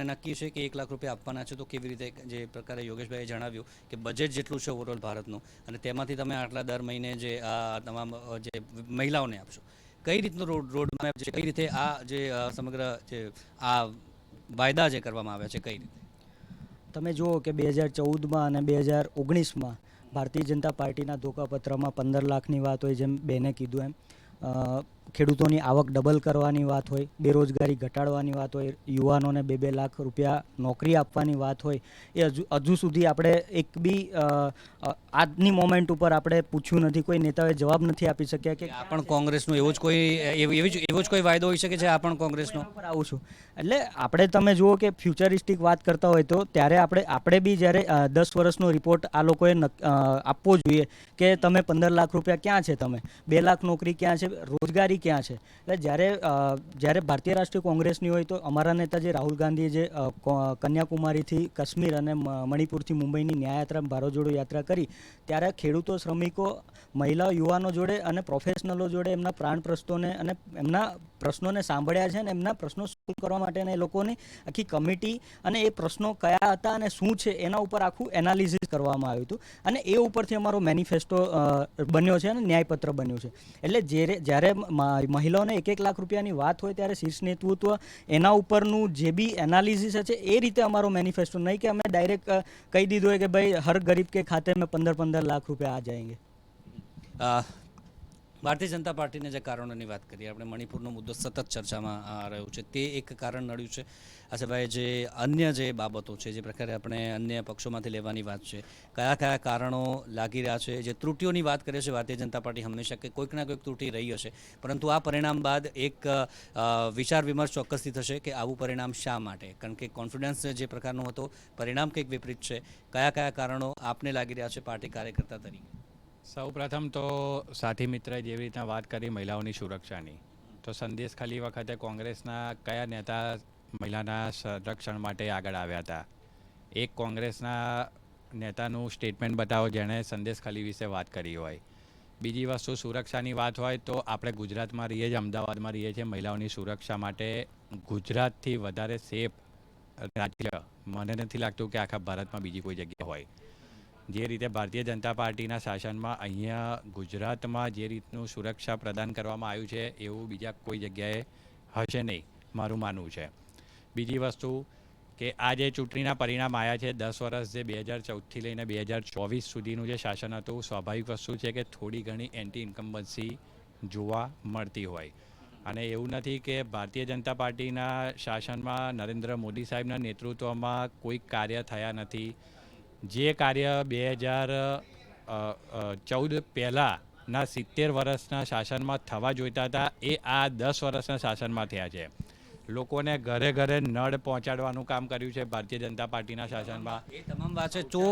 નક્કી છે કે 1 લાખ રૂપિયા આપવાના છે તો કેવી રીતે, જે પ્રકારે યોગેશભાઈએ જણાવ્યું કે બજેટ જેટલું છે ઓવરઓલ ભારતનું અને તેમાંથી તમે આટલા દર મહિને જે આ તમામ જે મહિલાઓને આપશો, કઈ રીતનો રોડમેપ છે, કઈ રીતે આ જે સમગ્ર જે આ વાયદા જે કરવામાં આવ્યા છે કઈ રીતે તમે જુઓ કે 2014માં અને 2019માં ભારતીય જનતા પાર્ટીના ધોકાપત્રમાં 15 લાખની વાત હોય, જેમ બેને કીધું એમ ખેડૂતોની આવક ડબલ કરવાની વાત હોય, બેરોજગારી ઘટાડવાની વાત હોય, યુવાનોને 2-2 લાખ રૂપિયા નોકરી આપવાની વાત હોય, એ હજુ સુધી આપણે એક બી આજની મોમેન્ટ ઉપર આપણે પૂછ્યું નથી, કોઈ નેતાએ જવાબ નથી આપી શક્યા કે આ પણ કોંગ્રેસનો એવો જ કોઈ વાયદો હોઈ શકે છે. આ પણ કોંગ્રેસનો આવું છું એટલે આપણે તમે જુઓ કે ફ્યુચરિસ્ટિક વાત કરતા હોય તો ત્યારે આપણે બી જ્યારે 10 વર્ષનો રિપોર્ટ આ લોકોએ આપવો જોઈએ કે તમે 15 લાખ રૂપિયા ક્યાં છે, તમે 2 લાખ નોકરી ક્યાં છે, રોજગારી ક્યાં છે. એટલે જ્યારે ભારતીય રાષ્ટ્રીય કોંગ્રેસની હોય તો અમારા નેતા જે રાહુલ ગાંધીએ જે કન્યાકુમારીથી કાશ્મીર અને મણિપુરથી મુંબઈની ન્યાયયાત્રા ભારત જોડો યાત્રા કરી ત્યારે ખેડૂતો, શ્રમિકો, મહિલાઓ, યુવાનો જોડે અને પ્રોફેશનલો જોડે એમના પ્રાણ પ્રશ્નોને અને એમના પ્રશ્નોને સાંભળ્યા છે અને એમના પ્રશ્નો સોલ્વ કરવા માટેના એ લોકોની આખી કમિટી અને એ પ્રશ્નો કયા હતા અને શું છે એના ઉપર આખું એનાલિસિસ કરવામાં આવ્યું હતું અને એ ઉપરથી અમારો મેનિફેસ્ટો બન્યો છે અને ન્યાયપત્ર બન્યું છે. એટલે જ્યારે મહિલાઓને 1-1 લાખ રૂપિયાની વાત હોય ત્યારે શીર્ષ નેતૃત્વ એના ઉપરનું જે બી એનાલિસિસ છે એ રીતે અમારો મેનિફેસ્ટો, નહીં કે અમે ડાયરેક્ટ કહી દીધું હોય કે ભાઈ હર ગરીબ કે ખાતે મેં 15-15 લાખ રૂપિયા આ જાયંગે. ભારતીય જનતા પાર્ટીને જે કારણોની વાત કરીએ, આપણે મણિપુરનો મુદ્દો સતત ચર્ચામાં રહ્યો છે, તે એક કારણ નડ્યું છે. આશાભાઈ, જે અન્ય જે બાબતો છે, જે પ્રકારે આપણે અન્ય પક્ષોમાંથી લેવાની વાત છે, કયા કયા કારણો લાગી રહ્યા છે? જે ત્રુટિઓની વાત કરે છે ભારતીય જનતા પાર્ટી હંમેશા કે કોઈક ના કોઈક ત્રુટિ રહી હશે, પરંતુ આ પરિણામ બાદ એક વિચાર વિમર્શ ચોક્કસથી થશે કે આવું પરિણામ શા માટે? કારણ કે કોન્ફિડન્સ જે પ્રકારનો હતો, પરિણામ કંઈક વિપરીત છે. કયા કયા કારણો આપને લાગી રહ્યા છે પાર્ટી કાર્યકર્તા તરીકે? સૌ પ્રથમ તો સાથી મિત્રએ જેવી રીતના વાત કરી મહિલાઓની સુરક્ષાની, તો સંદેશ ખાલી વખતે કોંગ્રેસના કયા નેતા મહિલાના સંરક્ષણ માટે આગળ આવ્યા હતા? એક કોંગ્રેસના નેતાનું સ્ટેટમેન્ટ બતાવો જેણે સંદેશ ખાલી વિશે વાત કરી હોય. બીજી વસ્તુ સુરક્ષાની વાત હોય તો આપણે ગુજરાતમાં રહીએ છીએ, અમદાવાદમાં રહીએ છીએ. મહિલાઓની સુરક્ષા માટે ગુજરાતથી વધારે સેફ રાજ્ય મને નથી લાગતું કે આખા ભારતમાં બીજી કોઈ જગ્યા હોય. જે રીતે ભારતીય જનતા પાર્ટીના શાસનમાં અહીંયા ગુજરાતમાં જે રીતનું સુરક્ષા પ્રદાન કરવામાં આવ્યું છે એવું બીજા કોઈ જગ્યાએ હશે નહીં, મારું માનવું છે. બીજી વસ્તુ કે આ જે ચૂંટણીના પરિણામ આવ્યા છે, 10 વર્ષ જે 2014થી લઈને 2024 સુધીનું જે શાસન હતું, સ્વાભાવિક વસ્તુ છે કે થોડી ઘણી એન્ટી ઇન્કમ્બન્સી જોવા મળતી હોય. અને એવું નથી કે ભારતીય જનતા પાર્ટીના શાસનમાં નરેન્દ્ર મોદી સાહેબના નેતૃત્વમાં કોઈ કાર્ય થયા નથી. જે કાર્ય 2014 પહેલાંના 70 વર્ષના શાસનમાં થવા જોઈતા હતા એ આ 10 વર્ષના શાસનમાં થયા છે. લોકોને ઘરે ઘરે નળ પહોંચાડવાનું કામ કર્યું છે ભારતીય જનતા પાર્ટીના શાસનમાં. એ તમામ વાત છે. તો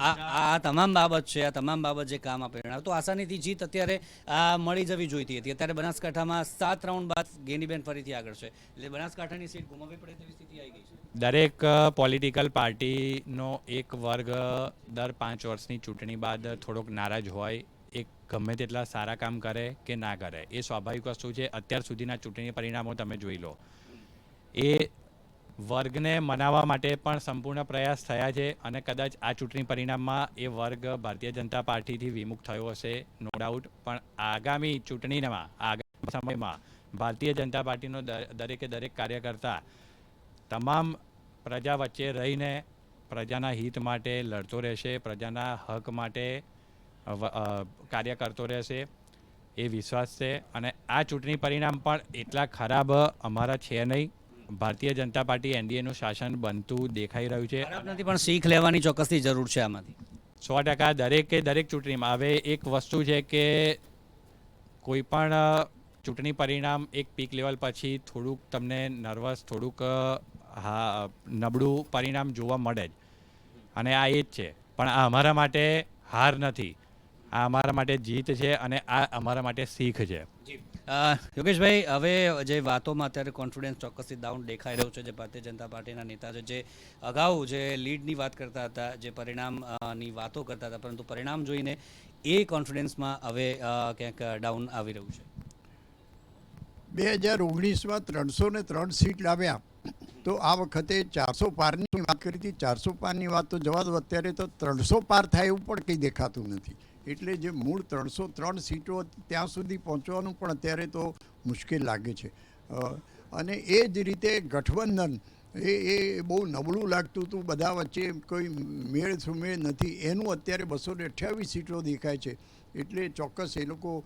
આ તમામ બાબત છે, આ તમામ બાબત જે કામ આપે, તો આસાનીથી જીત અત્યારે મળી જવી જોઈતી હતી. અત્યારે બનાસકાંઠામાં 7 રાઉન્ડ બાદ ગેનીબેન ફરીથી આગળ છે, એટલે બનાસકાંઠાની સીટ ગુમાવવી પડે તેવી સ્થિતિ આવી ગઈ છે. દરેક પોલિટિકલ પાર્ટીનો એક વર્ગ દર 5 વર્ષની ચૂંટણી બાદ થોડોક નારાજ હોય, એક ગમે તેટલા સારા કામ કરે કે ના કરે, એ સ્વાભાવિક વસ્તુ છે. અત્યાર સુધીના ચૂંટણી પરિણામો તમે જોઈ લો, એ વર્ગને મનાવવા માટે પણ સંપૂર્ણ પ્રયાસ થયા છે અને કદાચ આ ચૂંટણી પરિણામમાં એ વર્ગ ભારતીય જનતા પાર્ટીથી વિમુખ થયો હશે, નો ડાઉટ. પણ આગામી ચૂંટણીમાં, આગામી સમયમાં ભારતીય જનતા પાર્ટીનો દરેકે દરેક કાર્યકર્તા તમામ પ્રજા વચ્ચે રહીને પ્રજાના હિત માટે લડતો રહેશે, પ્રજાના હક માટે કાર્ય કરતો રહેશે, એ વિશ્વાસ છે. અને આ ચૂંટણી પરિણામ પણ એટલા ખરાબ અમારા છે નહીં. ભારતીય જનતા પાર્ટી એનડીએનું શાસન બનતું દેખાઈ રહ્યું છે. નથી, પણ શીખ લેવાની ચોક્કસથી જરૂર છે આમાંથી. 100% દરેકે દરેક ચૂંટણીમાં. હવે એક વસ્તુ છે કે કોઈ પણ ચૂંટણી પરિણામ એક પીક લેવલ પછી થોડુંક તમને નર્વસ, થોડુંક નબળું પરિણામ જોવા મળે જ, અને આ એ જ છે. પણ આ અમારા માટે હાર નથી, આ અમારા માટે જીત છે અને આ અમારા માટે શીખ છે. યોગેશભાઈ, હવે જે વાતોમાં અત્યારે કોન્ફિડન્સ ચોક્કસથી ડાઉન દેખાઈ રહ્યો છે, જે ભારતીય જનતા પાર્ટીના નેતા છે, જે અગાઉ જે લીડની વાત કરતા હતા, જે પરિણામની વાતો કરતા હતા, પરંતુ પરિણામ જોઈને એ કોન્ફિડન્સમાં હવે ક્યાંક ડાઉન આવી રહ્યું છે. 2019માં 303 સીટ લાવ્યા, તો આ વખતે 400 પારની વાત કરી હતી. 400 પારની વાત તો જવા દો, અત્યારે તો 300 પાર થાય એવું પણ કંઈ દેખાતું નથી. એટલે જે મૂળ 303 સીટો ત્યાં સુધી પહોંચવાનું પણ અત્યારે તો મુશ્કેલ લાગે છે. અને એ જ રીતે ગઠબંધન એ બહુ નબળું લાગતું હતું, બધા વચ્ચે કોઈ મેળ સુમેળ નથી, એનું અત્યારે 228 સીટો દેખાય છે. એટલે ચોક્કસ એ લોકો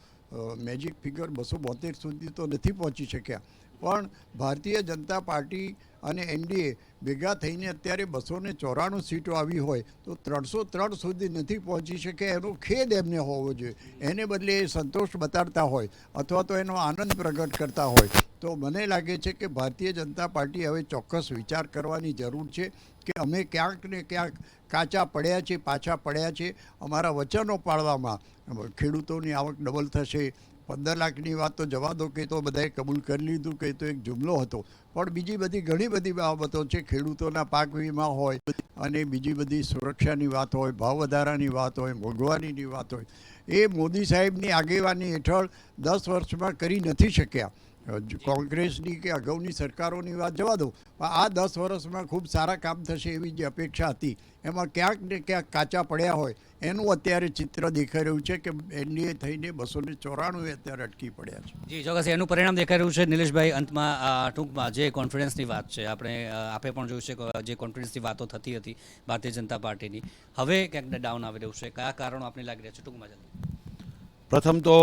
મેજિક ફિગર 272 સુધી તો નથી પહોંચી શક્યા. પણ ભારતીય જનતા પાર્ટી અને એનડીએ ભેગા થઈને અત્યારે 294 સીટો આવી હોય તો 303 સુધી નથી પહોંચી શકે, એનો ખેદ એમને હોવો જોઈએ. એને બદલે એ સંતોષ બતાડતા હોય અથવા તો એનો આનંદ પ્રગટ કરતા હોય તો મને લાગે છે કે ભારતીય જનતા પાર્ટી હવે ચોક્કસ વિચાર કરવાની જરૂર છે કે અમે ક્યાંક ને ક્યાંક કાચા પડ્યા છે, પાછા પડ્યા છે. અમારા વચનો પાળવામાં ખેડૂતોની આવક ડબલ થશે, 15 લાખની વાત તો જવા દો કે તો બધાએ કબૂલ કરી લીધું કે તો એક જુમલો હતો. પણ બીજી બધી ઘણી બધી બાબતો છે, ખેડૂતોના પાક વીમા હોય અને બીજી બધી સુરક્ષાની વાત હોય, ભાવ વધારાની વાત હોય, મોંઘવારીની વાત હોય, એ મોદી સાહેબની આગેવાની હેઠળ 10 વર્ષમાં કરી નથી શક્યા. કોંગ્રેસની કે અગાઉની સરકારોની વાત જવા દો, પણ આ 10 વર્ષમાં ખૂબ સારા કામ થશે એવી જે અપેક્ષા હતી એમાં ક્યાંક ને ક્યાંક કાચા પડ્યા હોય એનું અત્યારે ચિત્ર દેખાઈ રહ્યું છે કે એનડીએ થઈને 294 અત્યારે અટકી પડ્યા છે. જી ચોક્કસ એનું પરિણામ દેખાઈ રહ્યું છે. નિલેશભાઈ, અંતમાં ટૂંકમાં જે કોન્ફિડન્સની વાત છે, આપણે આપે પણ જોયું છે કે જે કોન્ફિડન્સની વાતો થતી હતી ભારતીય જનતા પાર્ટીની, હવે ક્યાંક ડાઉન આવી રહ્યું છે. કયા કારણો આપને લાગી રહ્યા છે ટૂંકમાં જલ્દી? પ્રથમ તો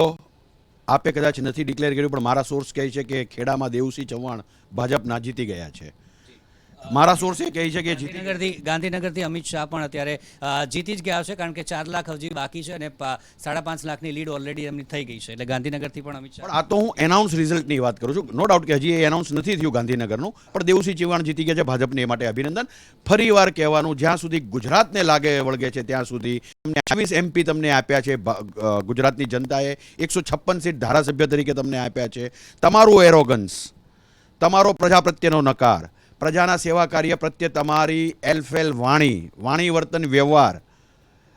આપે કદાચ નથી ડિક્લેર કર્યું, પણ મારા સોર્સ કહે છે કે ખેડામાં દેવસિંહ ચૌહાણ ભાજપના જીતી ગયા છે. મારા સોર્સે કહે છે કે ગાંધીનગરથી અમિત શાહ પણ અત્યારે જીતી જ ગયા છે, કારણ કે 4 લાખ હજી બાકી છે અને 5.5 લાખની લીડ ઓલરેડી એમની થઈ ગઈ છે. એટલે ગાંધીનગરથી પણ અમિત શાહ. પણ આ તો હું એનાઉન્સ રિઝલ્ટની વાત કરું છું. નો ડાઉટ કે હજી એ એનાઉન્સ નથી થયું ગાંધીનગરનું, પણ દેવસિંહ ચૌહાણ જીતી ગયા છે. ભાજપને એ માટે અભિનંદન. ફરીવાર કહેવાનું, જ્યાં સુધી ગુજરાતને લાગે વળગે છે ત્યાં સુધી 28 MP તમને આપ્યા છે ગુજરાતની જનતાએ, 156 સીટ ધારાસભ્ય તરીકે તમને આપ્યા છે. તમારું એરોગન્સ, તમારો પ્રજા પ્રત્યેનો નકાર, પ્રજાના સેવા કાર્ય પ્રત્યે તમારી એલફેલ વાણી વર્તન વ્યવહાર,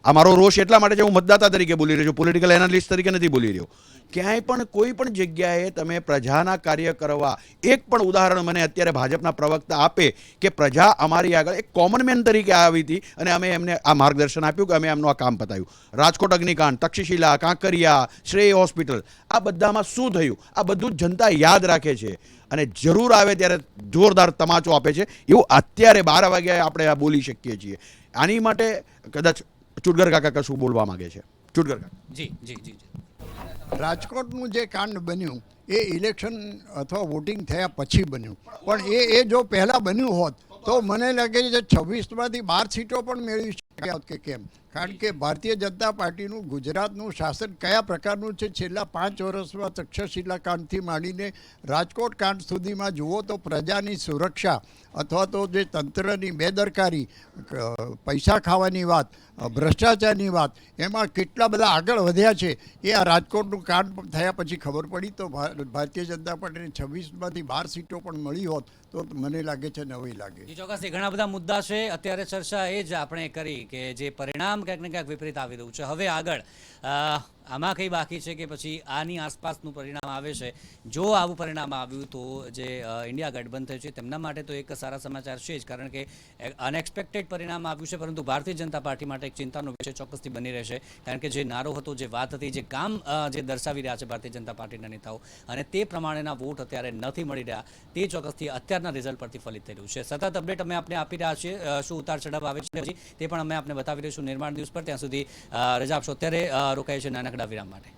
આ મારો રોષ એટલા માટે છે, હું મતદાતા તરીકે બોલી રહ્યો છું, પોલિટિકલ એનાલિસ્ટ તરીકે નથી બોલી રહ્યો. ક્યાંય પણ કોઈ પણ જગ્યાએ તમે પ્રજાના કાર્ય કરવા એક પણ ઉદાહરણ મને અત્યારે ભાજપના પ્રવક્તા આપે કે પ્રજા અમારી આગળ એક કોમન મેન તરીકે આવી હતી અને અમે એમને આ માર્ગદર્શન આપ્યું કે અમે એમનું આ કામ પતાવ્યું. રાજકોટ અગ્નિકાંડ, તક્ષશિલા, કાંકરિયા, શ્રેય હોસ્પિટલ, આ બધામાં શું થયું આ બધું જ જનતા યાદ રાખે છે અને જરૂર આવે ત્યારે જોરદાર તમાચો આપે છે. એવું અત્યારે 12 વાગ્યાએ આપણે આ બોલી શકીએ છીએ. આની માટે કદાચ ચુડગર કાકા કશું બોલવા માંગે છે. ચુડગર કાકા. જી જી જી જી. રાજકોટનું જે કાંડ બન્યું એ ઇલેક્શન અથવા વોટિંગ થયા પછી બન્યું, પણ એ જો પહેલાં બન્યું હોત તો મને લાગે છે 26માંથી 12 સીટો પણ મેળવી શક્યા કે કેમ. કારણ કે ભારતીય જનતા પાર્ટીનું ગુજરાતનું શાસન કયા પ્રકારનું છે છેલ્લા 5 વર્ષમાં તક્ષશિલા કાંડથી માંડીને રાજકોટ કાંડ સુધીમાં જુઓ તો પ્રજાની સુરક્ષા અથવા તો જે તંત્રની બેદરકારી, પૈસા ખાવાની વાત, ભ્રષ્ટાચારની વાત, એમાં કેટલા બધા આગળ વધ્યા છે એ આ રાજકોટનું કાંડ થયા પછી ખબર પડી. તો ભારતીય જનતા પાર્ટીને 26માંથી 12 સીટો પણ મળી હોત તો મને લાગે છે નવી લાગે. ચોક્કસ ઘણા બધા મુદ્દા છે. અત્યારે ચર્ચા એ જ આપણે કરી કે જે પરિણામ ક્યાંક ને ક્યાંક વિપરીત આવી રહ્યું છે. હવે આગળ આમાં કંઈ બાકી છે કે પછી આની આસપાસનું પરિણામ આવે છે? જો આવું પરિણામ આવ્યું તો જે ઇન્ડિયા ગઠબંધન થયું છે તેમના માટે તો એક સારા સમાચાર છે જ, કારણ કે અનએક્સપેક્ટેડ પરિણામ આવ્યું છે. પરંતુ ભારતીય જનતા પાર્ટી માટે એક ચિંતાનો વિષય ચોક્કસથી બની રહેશે, કારણ કે જે નારો હતો, જે વાત હતી, જે કામ જે દર્શાવી રહ્યા છે ભારતીય જનતા પાર્ટીના નેતાઓ, અને તે પ્રમાણેના વોટ અત્યારે નથી મળી રહ્યા, તે ચોક્કસથી અત્યારના રિઝલ્ટ પરથી ફલિત થઈ રહ્યું છે. સતત અપડેટ અમે આપને આપી રહ્યા છીએ. શું ઉતાર ચઢાવ આવે છે હજી તે પણ અમે આપને બતાવી રહીશું નિર્માણ ન્યૂઝ પર. ત્યાં સુધી રજા આપશો. અત્યારે રોકાય છે નાનકડા વિરામ માટે.